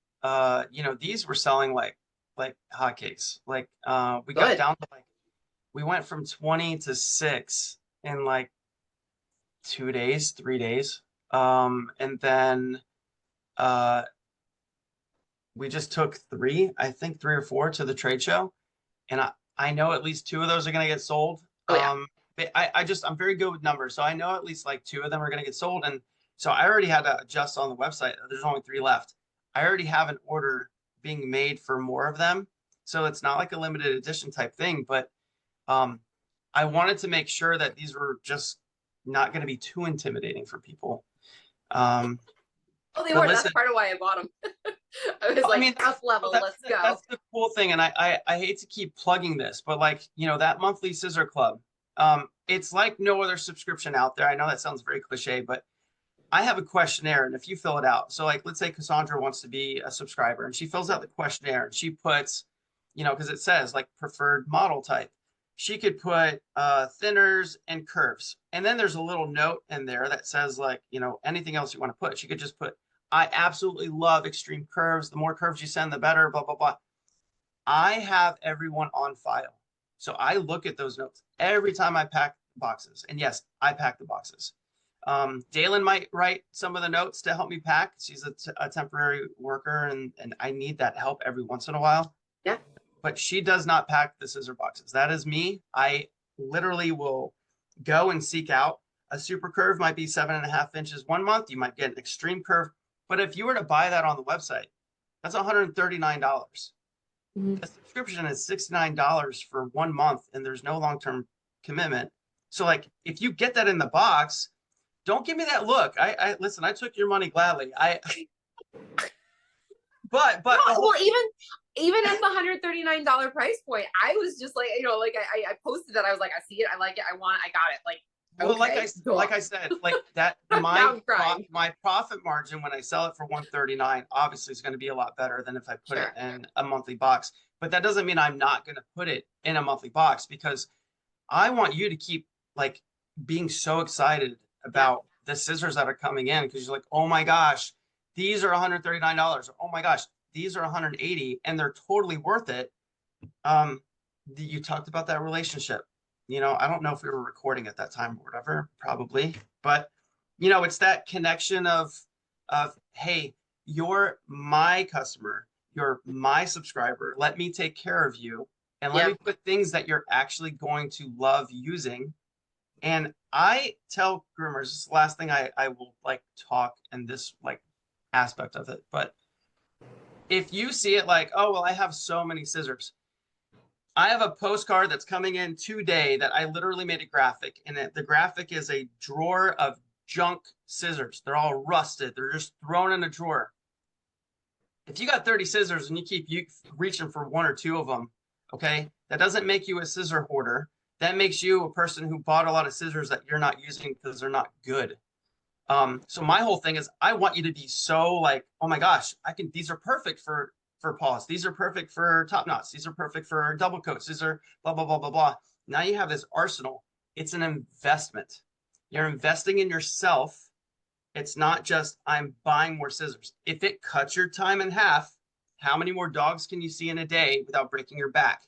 these were selling like hotcakes. Like we got Good. down to like we went from 20 to 6 in like 2 days, 3 days. And then uh we just took I think 3 or 4 to the trade show. And I know at least 2 of those are gonna get sold. Oh yeah. I'm very good with numbers. So I know at least like 2 of them are gonna get sold. And so I already had to adjust on the website. There's only 3 left. I already have an order being made for more of them. So it's not like a limited edition type thing, but um, I wanted to make sure that these were just not going to be too intimidating for people. Um, Oh, they but were. That's listen, part of why I bought them. I was I like, mean, up level, let's go. that's the cool thing. And I hate to keep plugging this, but like, that monthly scissor club, it's like no other subscription out there. I know that sounds very cliche, but I have a questionnaire, and if you fill it out, so like let's say Cassandra wants to be a subscriber, and she fills out the questionnaire, and she puts, because it says like preferred model type. She could put thinners and curves, and then there's a little note in there that says like anything else you want to put. She could just put, I absolutely love extreme curves. The more curves you send, the better. Blah blah blah. I have everyone on file, so I look at those notes every time I pack boxes, and yes, I pack the boxes. Dalen might write some of the notes to help me pack. She's a temporary worker, and I need that help every once in a while. Yeah. But she does not pack the scissor boxes. That is me. I literally will go and seek out a super curve. Might be 7.5 inches 1 month. You might get an extreme curve. But if you were to buy that on the website, that's $139. Mm-hmm. The subscription is $69 for 1 month, and there's no long-term commitment. So like if you get that in the box, don't give me that look. I listen, I took your money gladly. But No, the whole, well, even at the $139 price point, I was just like, like I posted that. I was like, I see it, I like it, I got it. Like, well, okay, like I said, like that now I'm crying. my profit margin when I sell it for 139 obviously is going to be a lot better than if I put it Sure. in a monthly box. But that doesn't mean I'm not going to put it in a monthly box, because I want you to keep like being so excited Yeah. about the scissors that are coming in, because you're like, oh my gosh, these are $139. Or, oh my gosh, these are 180, and they're totally worth it. Um, you talked about that relationship. I don't know if we were recording at that time or whatever, probably, but it's that connection of hey, you're my customer, you're my subscriber. Let me take care of you, and let Yeah. me put things that you're actually going to love using. And I tell groomers, this is the last thing I will like talk in this like aspect of it. But if you see it like, oh, well, I have so many scissors. I have a postcard that's coming in today that I literally made a graphic, and the graphic is a drawer of junk scissors. They're all rusted. They're just thrown in a drawer. If you got 30 scissors and you keep reaching for 1 or 2 of them, okay, that doesn't make you a scissor hoarder. That makes you a person who bought a lot of scissors that you're not using because they're not good. So my whole thing is I want you to be so like, oh my gosh, these are perfect for paws. These are perfect for top knots. These are perfect for double coats. These are blah, blah, blah, blah, blah. Now you have this arsenal. It's an investment. You're investing in yourself. It's not just I'm buying more scissors. If it cuts your time in half, how many more dogs can you see in a day without breaking your back?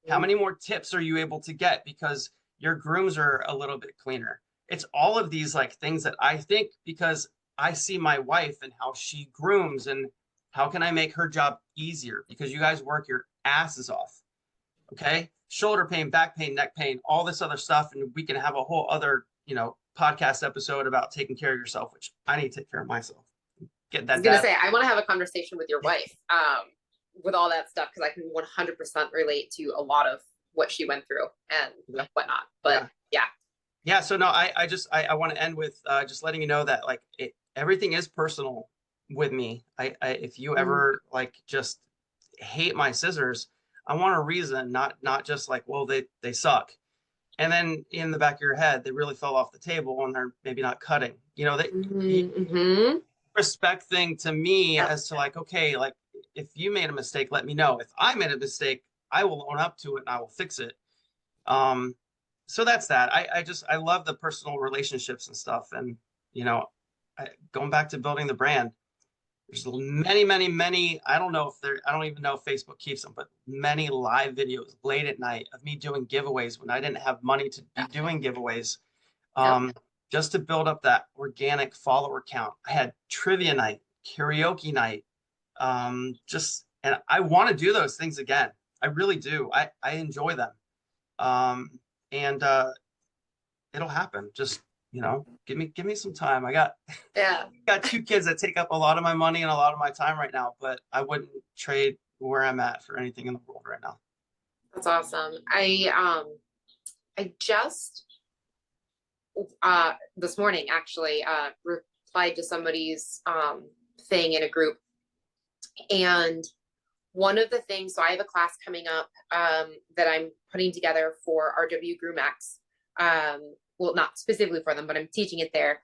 How many more tips are you able to get because your grooms are a little bit cleaner? It's all of these like things that I think, because I see my wife and how she grooms, and how can I make her job easier, because you guys work your asses off. Okay. Shoulder pain, back pain, neck pain, all this other stuff. And we can have a whole other, podcast episode about taking care of yourself, which I need to take care of myself. Get I was that gonna dad. say, I want to have a conversation with your wife, with all that stuff, because I can 100% relate to a lot of what she went through and whatnot. But yeah. Yeah. So no, I want to end with just letting you know that like everything is personal with me. If you ever like just hate my scissors, I want a reason, not just like, well, they suck. And then in the back of your head, they really fell off the table and they're maybe not cutting. Respect thing to me as to like, okay, like if you made a mistake, let me know. If I made a mistake, I will own up to it and I will fix it. So that's that. I love the personal relationships and stuff. And, going back to building the brand, There's many, I don't know if I don't even know if Facebook keeps them, but many live videos late at night of me doing giveaways when I didn't have money to be doing giveaways. Yep. Just to build up that organic follower count. I had trivia night, karaoke night, and I want to do those things again. I really do. I enjoy them. And it'll happen. Just, give me some time. I got Yeah. got two kids that take up a lot of my money and a lot of my time right now, but I wouldn't trade where I'm at for anything in the world right now. That's awesome. I just this morning actually replied to somebody's thing in a group, and one of the things, so I have a class coming up that I'm putting together for RW GroomX. Well, not specifically for them, but I'm teaching it there.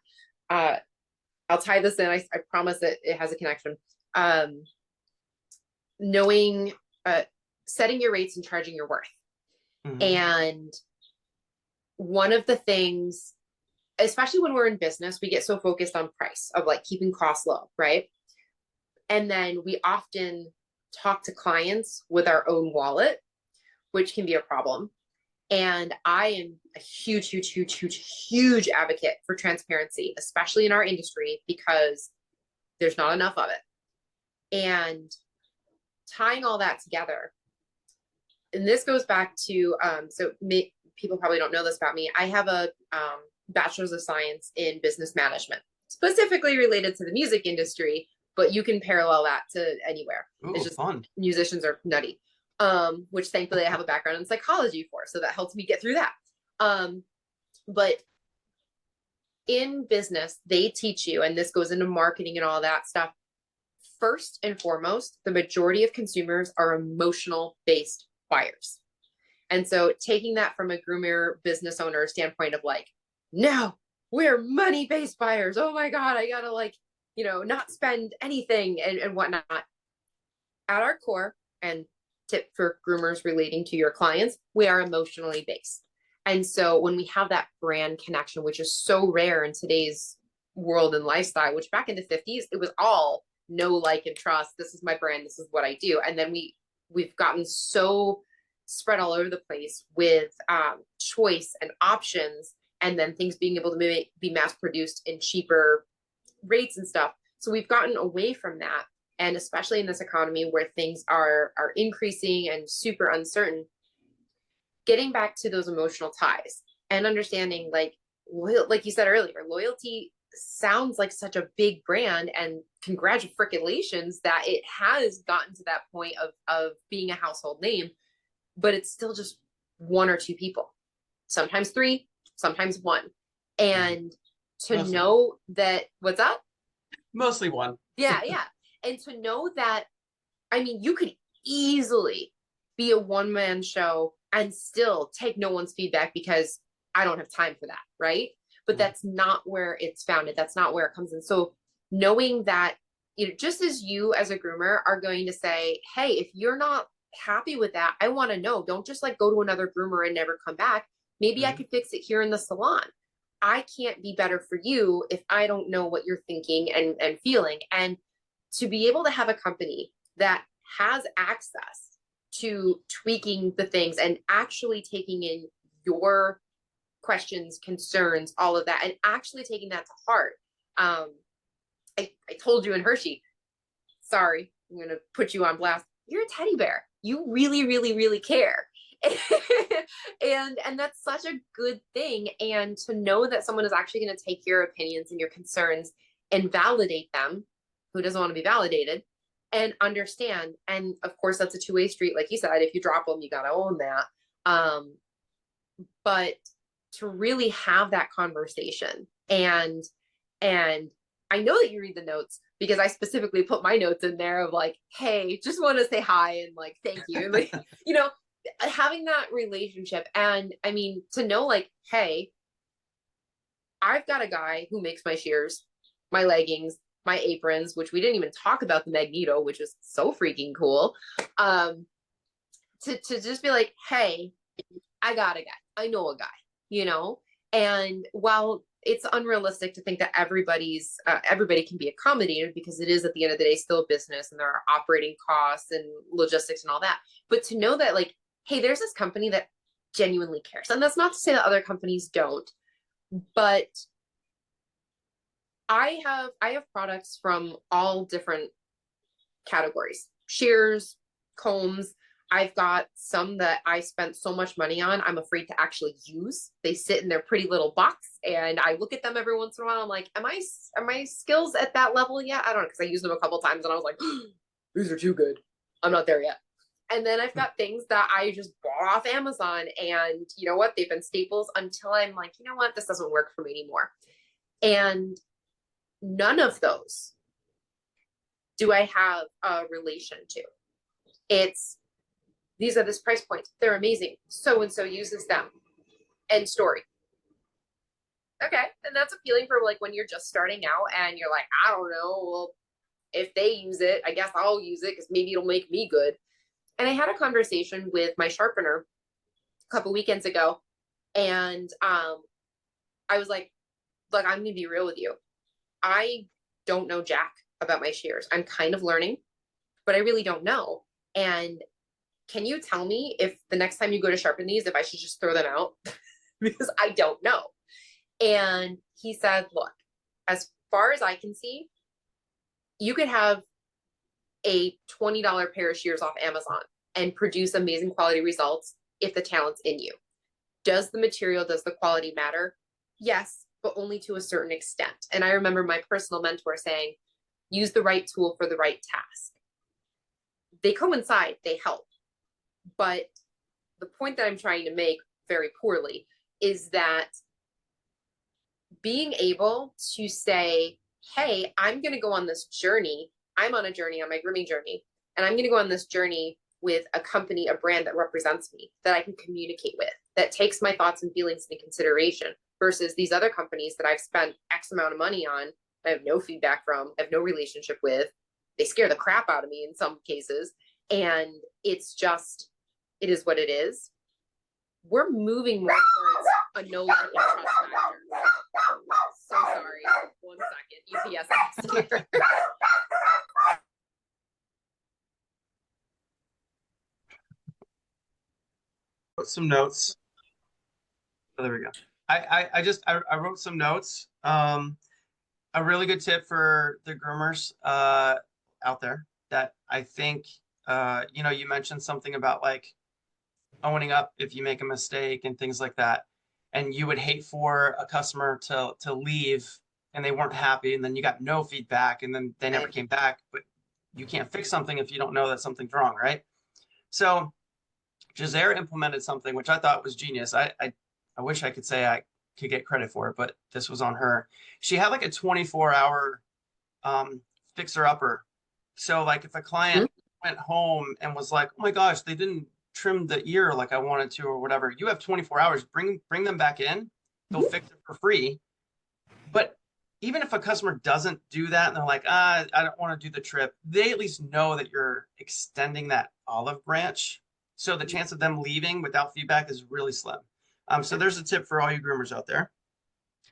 I'll tie this in. I promise that it has a connection. Knowing, setting your rates and charging your worth. Mm-hmm. And one of the things, especially when we're in business, we get so focused on price, of like keeping costs low, right? And then we often talk to clients with our own wallet, which can be a problem. And I am a huge advocate for transparency, especially in our industry, because there's not enough of it. And tying all that together, and this goes back to, people probably don't know this about me. I have a bachelor's of science in business management, specifically related to the music industry, but you can parallel that to anywhere. Ooh, it's just fun. Musicians are nutty. Which thankfully I have a background in psychology for, so that helps me get through that. But in business, they teach you, and this goes into marketing and all that stuff. First and foremost, the majority of consumers are emotional based buyers. And so taking that from a groomer business owner standpoint of like, no, we're money based buyers. Oh my God, I gotta not spend anything and whatnot. At our core, and tip for groomers relating to your clients, we are emotionally based. And so when we have that brand connection, which is so rare in today's world and lifestyle, which back in the 50s, it was all know, like, and trust. This is my brand. This is what I do. And then we've gotten so spread all over the place with choice and options, and then things being able to be mass produced in cheaper rates and stuff. So we've gotten away from that. And especially in this economy where things are increasing and super uncertain, getting back to those emotional ties and understanding, like you said earlier, loyalty sounds like such a big brand, and congratulations that it has gotten to that point of being a household name, but it's still just one or two people, sometimes three, sometimes one. And to know that, what's up? Mostly one. Yeah. And to know that, I mean, you could easily be a one-man show and still take no one's feedback because I don't have time for that, right? But that's not where it's founded. That's not where it comes in. So knowing that, just as you as a groomer are going to say, hey, if you're not happy with that, I want to know. Don't just like go to another groomer and never come back. Maybe I could fix it here in the salon. I can't be better for you if I don't know what you're thinking and feeling. And to be able to have a company that has access to tweaking the things and actually taking in your questions, concerns, all of that, and actually taking that to heart. I told you in Hershey, sorry, I'm going to put you on blast. You're a teddy bear. You really care. and that's such a good thing. And to know that someone is actually going to take your opinions and your concerns and validate them, who doesn't want to be validated, and understand. And of course, that's a two-way street. Like you said, if you drop them, you got to own that. But to really have that conversation, and I know that you read the notes because I specifically put my notes in there of like, hey, just want to say hi and like, thank you. Like, having that relationship. And I mean, to know like, hey, I've got a guy who makes my shears, my leggings, my aprons, which we didn't even talk about the Magneto, which is so freaking cool. To just be like, hey, I got a guy. I know a guy, and while it's unrealistic to think that everybody can be accommodated, because it is at the end of the day still a business, and there are operating costs and logistics and all that. But to know that, like, hey, there's this company that genuinely cares, and that's not to say that other companies don't, but I have products from all different categories: shears, combs. I've got some that I spent so much money on, I'm afraid to actually use. They sit in their pretty little box, and I look at them every once in a while. I'm like, are my skills at that level yet? I don't know, because I used them a couple times and I was like, these are too good. I'm not there yet. And then I've got things that I just bought off Amazon, and you know what? They've been staples until I'm like, you know what? This doesn't work for me anymore. And none of those do I have a relation to. It's, these are this price point. They're amazing. So and so uses them. End story. Okay. And that's appealing for like when you're just starting out and you're like, I don't know. Well, if they use it, I guess I'll use it because maybe it'll make me good. And I had a conversation with my sharpener a couple weekends ago. And I was like, look, I'm going to be real with you. I don't know jack about my shears. I'm kind of learning, but I really don't know. And can you tell me if the next time you go to sharpen these, if I should just throw them out? Because I don't know. And he said, look, as far as I can see, you could have a $20 pair of shears off Amazon and produce amazing quality results if the talent's in you. Does the material, does the quality matter? Yes, but only to a certain extent. And I remember my personal mentor saying, use the right tool for the right task. They coincide, they help. But the point that I'm trying to make very poorly is that being able to say, hey, I'm going to go on this journey. I'm on a journey, on my grooming journey, and I'm going to go on this journey with a company, a brand that represents me, that I can communicate with, that takes my thoughts and feelings into consideration, versus these other companies that I've spent X amount of money on, I have no feedback from, I have no relationship with. They scare the crap out of me in some cases. And it's just, it is what it is. We're moving more towards a no like and trust factor. So sorry. 1 second. UPS is here. Put some notes. Oh, there we go. I wrote some notes. A really good tip for the groomers out there that I think you mentioned something about like owning up if you make a mistake and things like that. And you would hate for a customer to leave and they weren't happy, and then you got no feedback, and then they never came back. But you can't fix something if you don't know that something's wrong, right? So Jazair implemented something which I thought was genius. I wish I could say I could get credit for it, but this was on her. She had like a 24-hour fixer-upper. So like if a client went home and was like, oh my gosh, they didn't trim the ear like I wanted to or whatever, you have 24 hours, bring them back in. They'll fix it for free. But even if a customer doesn't do that and they're like, I don't want to do the trip, they at least know that you're extending that olive branch. So the chance of them leaving without feedback is really slim. So there's a tip for all you groomers out there.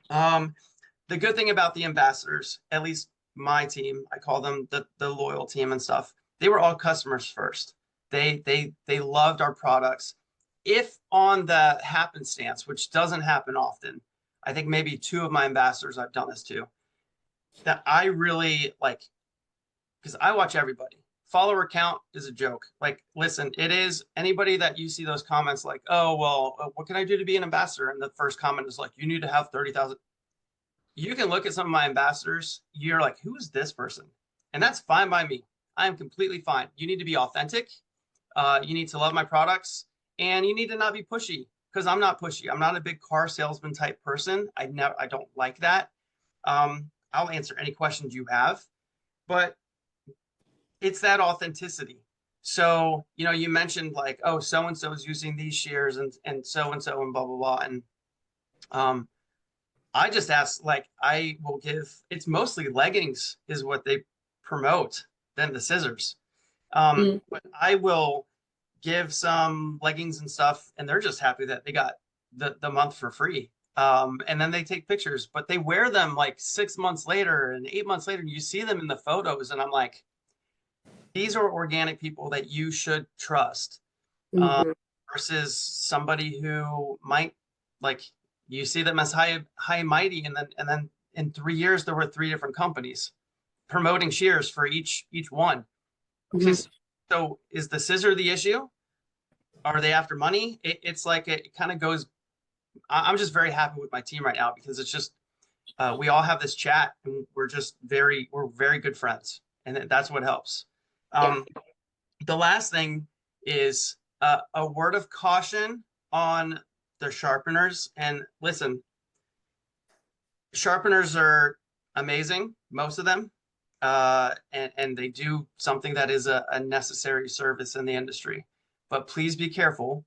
The good thing about the ambassadors, at least my team, I call them the loyal team and stuff, they were all customers first. They loved our products. If on the happenstance, which doesn't happen often, I think maybe 2 of my ambassadors I've done this to, that I really like, because I watch everybody. Follower count is a joke. Like, listen, it is anybody that you see those comments like, oh, well, what can I do to be an ambassador? And the first comment is like, you need to have 30,000. You can look at some of my ambassadors. You're like, who is this person? And that's fine by me. I am completely fine. You need to be authentic. You need to love my products, and you need to not be pushy, because I'm not pushy. I'm not a big car salesman type person. I don't like that. I'll answer any questions you have, but it's that authenticity. So, you mentioned like, oh, so-and-so is using these shears and so-and-so and blah, blah, blah. And I just ask, like, I will give, it's mostly leggings is what they promote than the scissors. But I will give some leggings and stuff, and they're just happy that they got the month for free. And then they take pictures, but they wear them like 6 months later and 8 months later, and you see them in the photos. And I'm like, these are organic people that you should trust, um, Mhm. versus somebody who might, like, you see them as high and mighty, and then in 3 years there were three different companies promoting shears for each one. Okay, Mhm. so is the scissor the issue? Are they after money? It's like it kind of goes. I'm just very happy with my team right now because it's just we all have this chat and we're very good friends, and that's what helps. Yeah. The last thing is a word of caution on the sharpeners. And listen, sharpeners are amazing, most of them, and they do something that is a necessary service in the industry. But please be careful.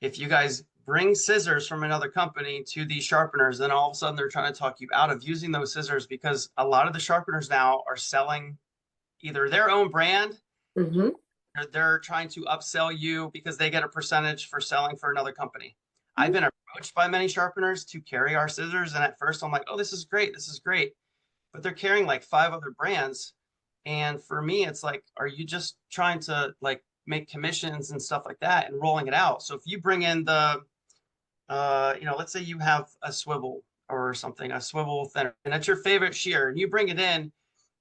If you guys bring scissors from another company to these sharpeners, then all of a sudden they're trying to talk you out of using those scissors, because a lot of the sharpeners now are selling either their own brand, Mhm. or they're trying to upsell you because they get a percentage for selling for another company. I've been approached by many sharpeners to carry our scissors, and at first I'm like, oh, this is great, this is great. But they're carrying like 5 other brands. And for me, it's like, are you just trying to like make commissions and stuff like that and rolling it out? So if you bring in let's say you have a swivel or something, a swivel thinner, and it's your favorite shear, and you bring it in,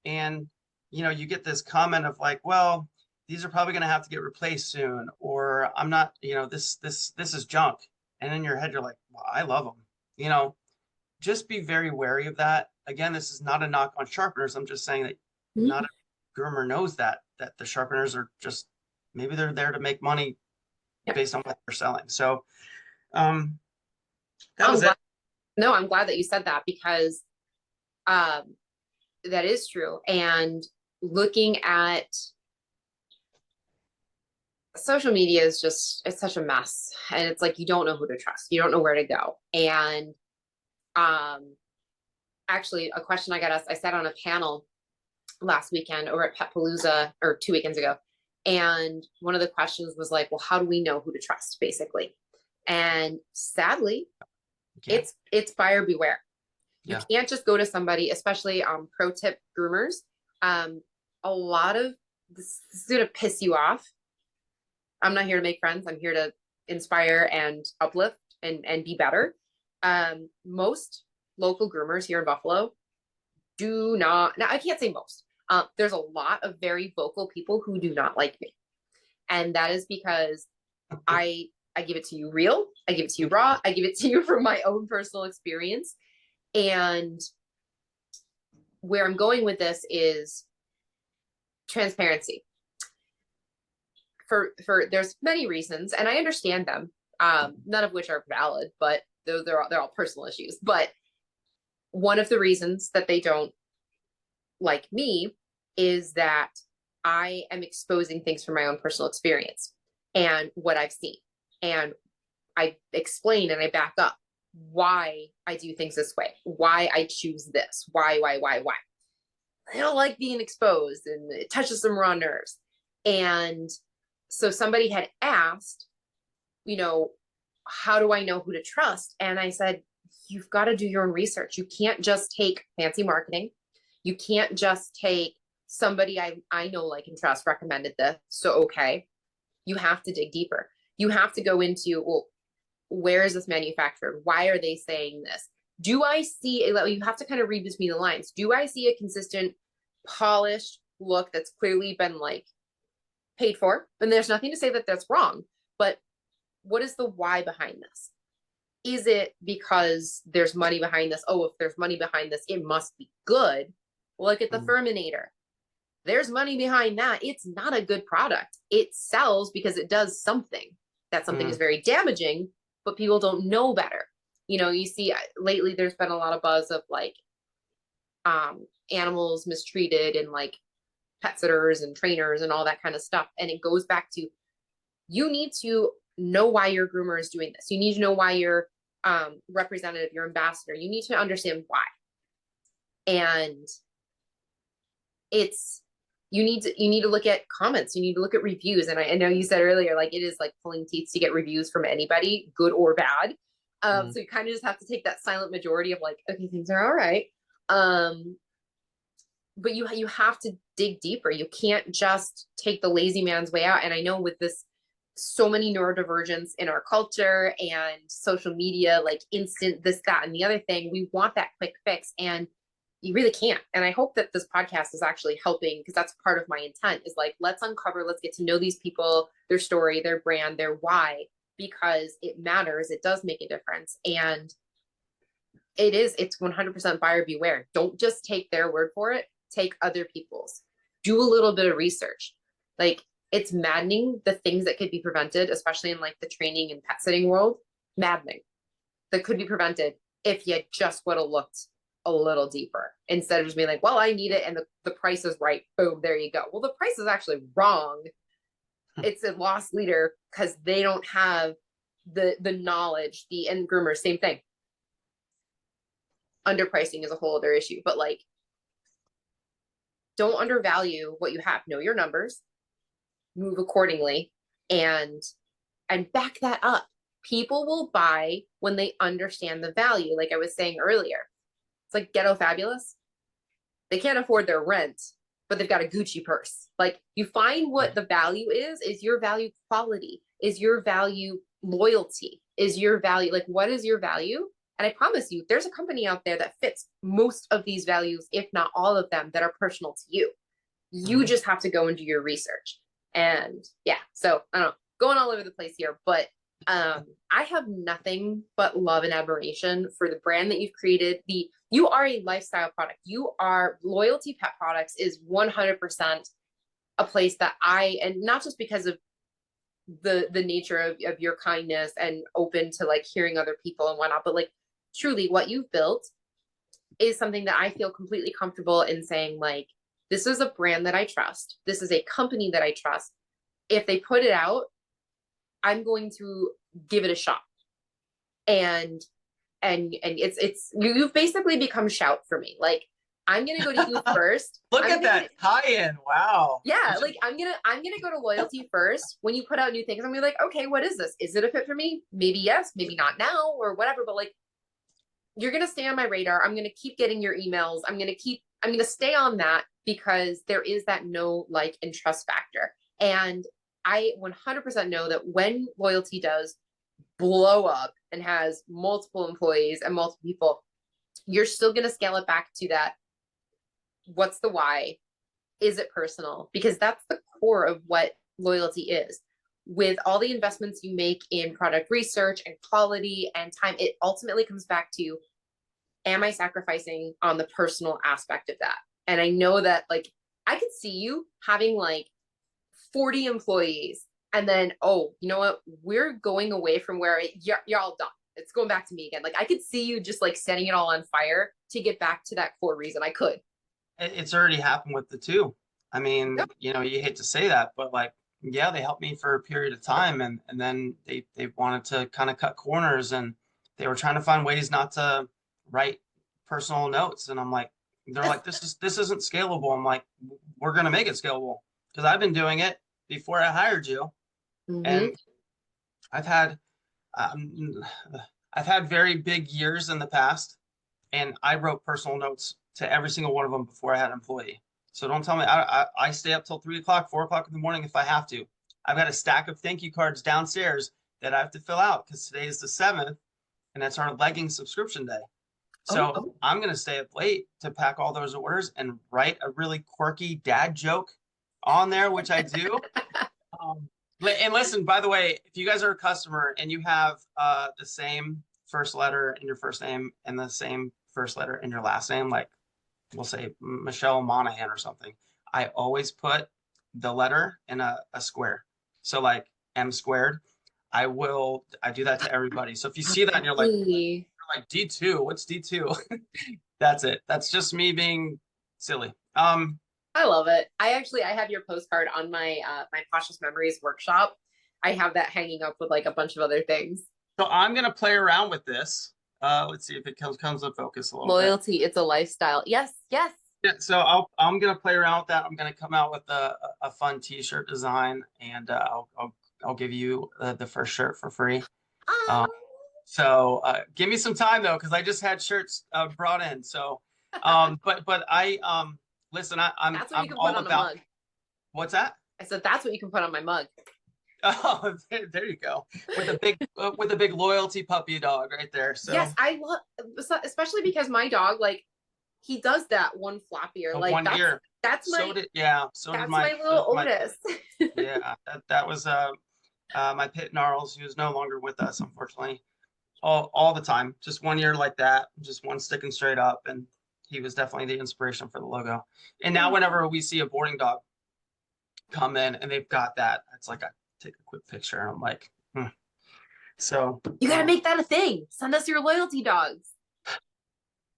and you get this comment of like, well, these are probably going to have to get replaced soon, or I'm not, this is junk. And in your head, you're like, well, I love them. You know, just be very wary of that. Again, this is not a knock on sharpeners. I'm just saying that not Mhm. a groomer knows that the sharpeners are just, maybe they're there to make money Yeah. based on what they're selling. So um, that I'm was it. glad. No, I'm glad that you said that because um, that is true. And looking at social media is it's such a mess, and it's like you don't know who to trust. You don't know where to go. And um, actually, a question I got asked. I sat on a panel last weekend over at Pet Palooza, or 2 weekends ago, and one of the questions was like, "Well, how do we know who to trust?" Basically, and sadly, You can't. it's buyer beware. You Yeah. can't just go to somebody, especially pro tip groomers. Um, a lot of this is gonna piss you off. I'm not here to make friends. I'm here to inspire and uplift and be better. Most local groomers here in Buffalo do not. Now I can't say most. There's a lot of very vocal people who do not like me, and that is because I give it to you real. I give it to you raw. I give it to you from my own personal experience. And where I'm going with this is transparency. For there's many reasons, and I understand them. None of which are valid, but they're all personal issues. But one of the reasons that they don't like me is that I am exposing things from my own personal experience and what I've seen, and I explain and I back up why I do things this way, why I choose this, why. I don't like being exposed, and it touches some raw nerves. And so somebody had asked, you know, how do I know who to trust? And I said, you've got to do your own research. You can't just take fancy marketing. You can't just take somebody I know, like, and trust recommended this. So, okay, you have to dig deeper. You have to go into, well, where is this manufactured? Why are they saying this? Do I see you have to kind of read between the lines. Do I see a consistent, polished look that's clearly been like paid for? And there's nothing to say that that's wrong, but what is the why behind this? Is it because there's money behind this? Oh, if there's money behind this, it must be good. Look at the Mhm. Furminator. There's money behind that. It's not a good product. It sells because it does something. That something is Mhm. very damaging, but people don't know better. You see lately there's been a lot of buzz of like animals mistreated and like pet sitters and trainers and all that kind of stuff. And it goes back to, you need to know why your groomer is doing this. You need to know why your representative, your ambassador, you need to understand why. And it's, you need to look at comments, you need to look at reviews. And I know you said earlier, like, it is like pulling teeth to get reviews from anybody, good or bad. So you kind of just have to take that silent majority of like, okay, things are all right. But you have to dig deeper. You can't just take the lazy man's way out. And I know with this, so many neurodivergence in our culture and social media, like instant this, that, and the other thing, we want that quick fix, and you really can't. And I hope that this podcast is actually helping, because that's part of my intent, is like, let's uncover, let's get to know these people, their story, their brand, their why, because it matters. It does make a difference. And it's 100% buyer beware. Don't just take their word for it. Take other people's. Do a little bit of research. Like, it's maddening the things that could be prevented, especially in like the training and pet sitting world. Maddening. That could be prevented if you just would have looked a little deeper, instead of just being like, well, I need it and the price is right. Boom, there you go. Well, the price is actually wrong. It's a lost leader because they don't have the knowledge. The end groomer, same thing. Underpricing is a whole other issue, but like, don't undervalue what you have. Know your numbers, move accordingly, and back that up. People will buy when they understand the value. Like I was saying earlier, it's like Ghetto Fabulous. They can't afford their rent, but they've got a Gucci purse. Like, you find what the value is your value quality, is your value loyalty, is your value, like, what is your value? And I promise you, there's a company out there that fits most of these values, if not all of them, that are personal to you. You just have to go and do your research. And yeah, so I don't know, going all over the place here, but I have nothing but love and admiration for the brand that you've created. You are a lifestyle product. Loyalty Pet Products is 100% a place that and not just because of the nature of your kindness and open to like hearing other people and whatnot, but like, truly what you've built is something that I feel completely comfortable in saying, like, this is a brand that I trust. This is a company that I trust. If they put it out, I'm going to give it a shot. And you've basically become Shout for me. Like, I'm gonna go to you first. Look at that tie-in. Wow. Yeah, like I'm gonna go to loyalty first. When you put out new things, I'm gonna be like, okay, what is this? Is it a fit for me? Maybe yes, maybe not now, or whatever. But like, you're gonna stay on my radar. I'm gonna keep getting your emails. I'm gonna stay on that, because there is that know, like, and trust factor. And I 100% know that when loyalty does blow up and has multiple employees and multiple people, you're still going to scale it back to that. What's the why? Is it personal? Because that's the core of what loyalty is. With all the investments you make in product research and quality and time, it ultimately comes back to, am I sacrificing on the personal aspect of that? And I know that, like, I could see you having like 40 employees, and then, oh, you know what? We're going away from where you're all done. It's going back to me again. Like, I could see you just like setting it all on fire to get back to that core reason. I could. It's already happened with the two. I mean, you hate to say that, but like, yeah, they helped me for a period of time, and then they wanted to kind of cut corners, and they were trying to find ways not to write personal notes. And I'm like, they're like, this isn't scalable. I'm like, we're gonna make it scalable, because I've been doing it before I hired you. And I've had very big years in the past, and I wrote personal notes to every single one of them before I had an employee. So don't tell me I stay up till 3 o'clock, 4 o'clock in the morning if I have to. I've got a stack of thank you cards downstairs that I have to fill out, because today is the 7th, and that's our legging subscription day. So I'm going to stay up late to pack all those orders and write a really quirky dad joke on there, which I do. And listen, by the way, if you guys are a customer and you have the same first letter in your first name and the same first letter in your last name, like we'll say Michelle Monaghan or something, I always put the letter in a square. So like M squared. I do that to everybody. So if you see that and you're like D2, what's D2? That's it. That's just me being silly. I love it. I have your postcard on my my Cautious Memories workshop. I have that hanging up with like a bunch of other things. So I'm gonna play around with this. Let's see if it comes to focus a little Loyalty, bit. It's a lifestyle. Yes. Yeah, so I'm gonna play around with that. I'm gonna come out with a fun T-shirt design, and I'll give you the first shirt for free. So give me some time though, because I just had shirts brought in. So, but I listen, That's what you I'm can put all on a about. mug. What's that? I said, that's what you can put on my mug. Oh, there you go. With a big loyalty puppy dog right there. Yes, So I love, especially because my dog, like, he does that one flop ear. a Like, one year. that's So did that's my so little did my Otis. yeah. That was my pit Gnarls, who is no longer with us, unfortunately. All the time, just one year like that, just one sticking straight up, and he was definitely the inspiration for the logo. And now whenever we see a boarding dog come in and they've got that, it's like I take a quick picture and I'm like, hmm. So You got to make that a thing. Send us your loyalty dogs.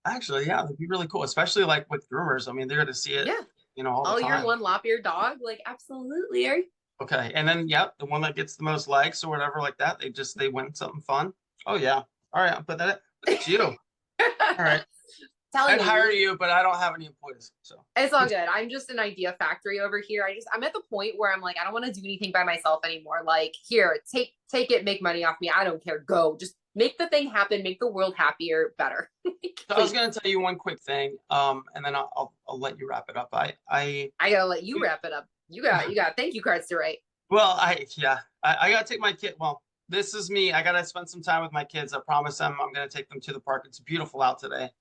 actually, yeah, it'd be really cool, especially like with groomers. I mean, they're going to see it, Yeah. all the Oh, you're time. one lop-ear dog? Like, absolutely. Okay, and then the one that gets the most likes or whatever like that, they win something fun. Oh yeah, all right, I'll put that. Look at you. All right, Telling I'd hire you, you, but I don't have any employees, so it's all good. I'm just an idea factory over here. I'm at the point where I'm like, I don't want to do anything by myself anymore. Like, here, take it, make money off me. I don't care. Go. Just make the thing happen, make the world happier, better. So I was going to tell you one quick thing, and then I'll let you wrap it up. I gotta let you wrap it up. You got thank you cards to write. Well, I got to take my kid. Well, this is me. I got to spend some time with my kids. I promise them I'm going to take them to the park. It's beautiful out today,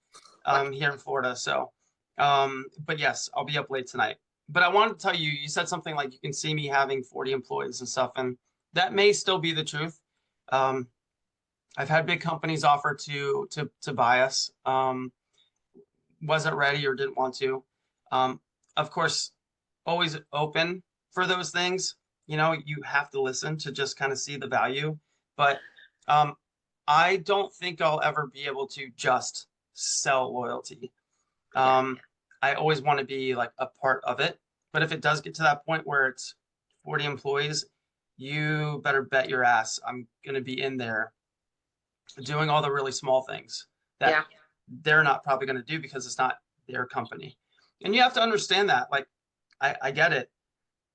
here in Florida. So, but yes, I'll be up late tonight. But I wanted to tell you, you said something like you can see me having 40 employees and stuff, and that may still be the truth. I've had big companies offer to buy us. Wasn't ready or didn't want to. Of course, always open for those things. You have to listen to just kind of see the value. But I don't think I'll ever be able to just sell loyalty. I always want to be like a part of it. But if it does get to that point where it's 40 employees, you better bet your ass I'm going to be in there doing all the really small things that Yeah. they're not probably going to do because it's not their company. And you have to understand that. Like, I get it.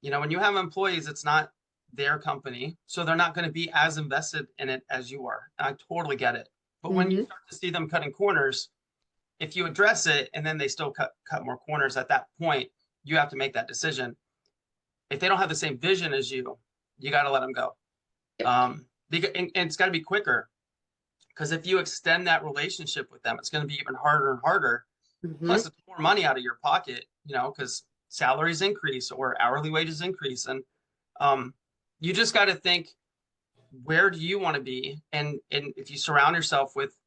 When you have employees, it's not their company. So they're not going to be as invested in it as you are. And I totally get it. But when you start to see them cutting corners, if you address it and then they still cut more corners, at that point, you have to make that decision. If they don't have the same vision as you got to let them go. And it's got to be quicker. Because if you extend that relationship with them, it's going to be even harder and harder. Plus, it's more money out of your pocket, because salaries increase or hourly wages increase. And you just got to think, where do you want to be? And if you surround yourself with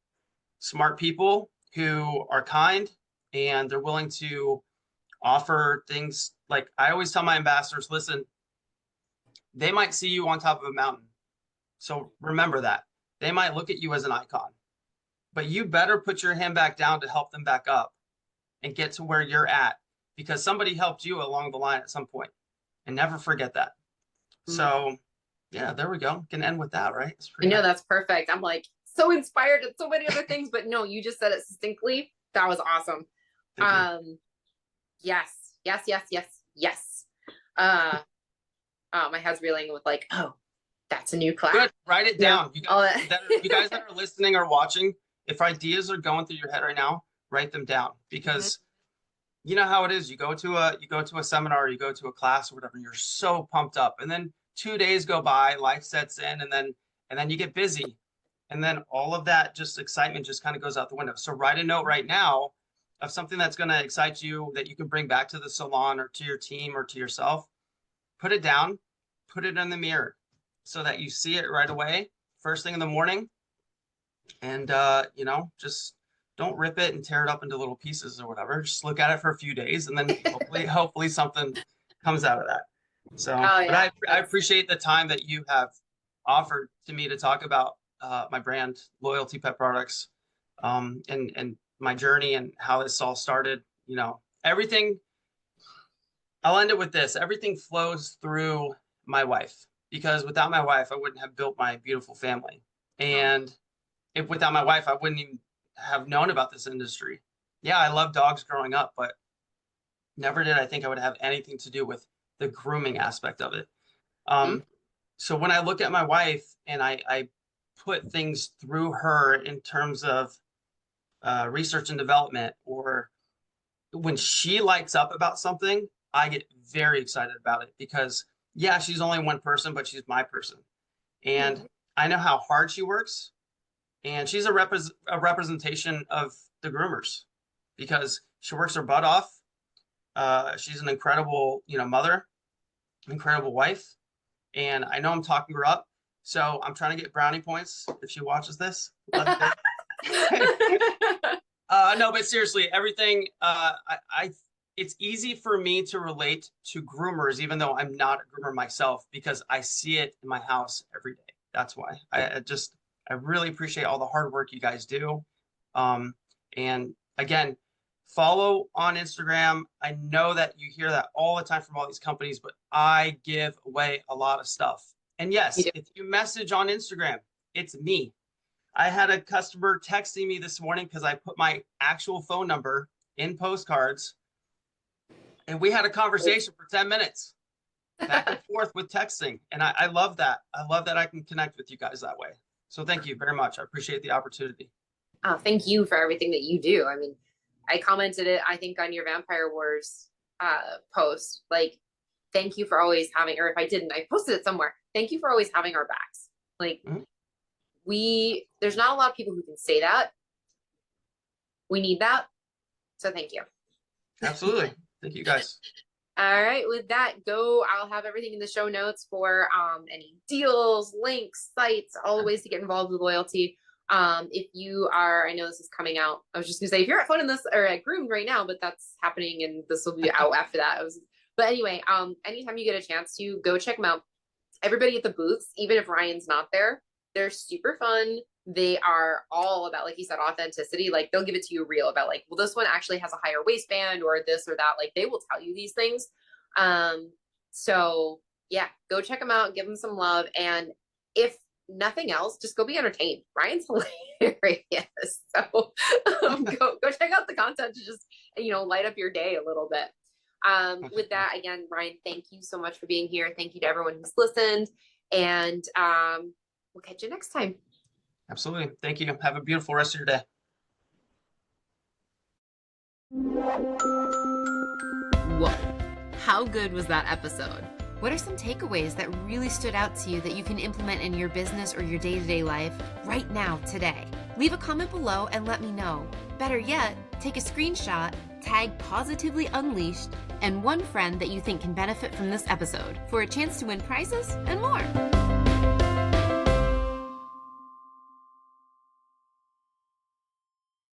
smart people who are kind and they're willing to offer things, like I always tell my ambassadors, listen, they might see you on top of a mountain. So remember that. They might look at you as an icon, but you better put your hand back down to help them back up and get to where you're at, because somebody helped you along the line at some point, and never forget that. So yeah, there we go. Can end with that, right? I know, that's perfect. I'm like so inspired at so many other things, but no, you just said it succinctly. That was awesome. Yes. My head's reeling with like, oh, that's a new class. Good. Write it down. You guys that are listening or watching, if ideas are going through your head right now, write them down, because you know how it is. You go to a seminar, you go to a class or whatever, you're so pumped up, and then 2 days go by, life sets in, and then you get busy, and then all of that just excitement just kind of goes out the window. So write a note right now of something that's going to excite you that you can bring back to the salon or to your team or to yourself. Put it down, put it in the mirror so that you see it right away, first thing in the morning. And, just don't rip it and tear it up into little pieces or whatever. Just look at it for a few days, and then hopefully something comes out of that. So, but I appreciate the time that you have offered to me to talk about my brand, Loyalty Pet Products, and my journey and how this all started. Everything. I'll end it with this. Everything flows through my wife, because without my wife, I wouldn't have built my beautiful family. And if without my wife, I wouldn't even have known about this industry. Yeah, I loved dogs growing up, but never did I think I would have anything to do with the grooming aspect of it. So when I look at my wife and I put things through her in terms of research and development, or when she lights up about something, I get very excited about it because, yeah, she's only one person, but she's my person. And I know how hard she works. And she's a representation of the groomers because she works her butt off. She's an incredible, mother, incredible wife. And I know I'm talking her up. So I'm trying to get brownie points if she watches this. No, but seriously, everything, it's easy for me to relate to groomers, even though I'm not a groomer myself, because I see it in my house every day. That's why I really appreciate all the hard work you guys do. And again, follow on Instagram. I know that you hear that all the time from all these companies, but I give away a lot of stuff. And yes, if you message on Instagram, it's me. I had a customer texting me this morning because I put my actual phone number in postcards, and we had a conversation for 10 minutes back and forth with texting. And I love that. I love that I can connect with you guys that way. So thank you very much. I appreciate the opportunity. Oh, thank you for everything that you do. I mean, I commented it, I think, on your Vampire Wars post. Like, thank you for always having, or if I didn't, I posted it somewhere. Thank you for always having our backs. Like, there's not a lot of people who can say that. We need that. So thank you. Absolutely. Thank you guys. All right. With that, I'll have everything in the show notes for any deals, links, sites, all the ways to get involved with loyalty. If you are, I know this is coming out. I was just gonna say, if you're at Phone in this or at Groomed right now, but that's happening and this will be out after that. But anyway, anytime you get a chance to go check them out. Everybody at the booths, even if Ryan's not there, they're super fun. They are all about, like you said, authenticity. Like, they'll give it to you real about, like, well, this one actually has a higher waistband or this or that. Like, they will tell you these things. So yeah, go check them out, give them some love. And if nothing else, just go be entertained. Ryan's hilarious. So go check out the content to just, light up your day a little bit. With that, again, Ryan, thank you so much for being here. Thank you to everyone who's listened. And we'll catch you next time. Absolutely. Thank you. Have a beautiful rest of your day. Whoa. How good was that episode? What are some takeaways that really stood out to you that you can implement in your business or your day-to-day life right now, today? Leave a comment below and let me know. Better yet, take a screenshot, tag Positively Unleashed, and one friend that you think can benefit from this episode for a chance to win prizes and more.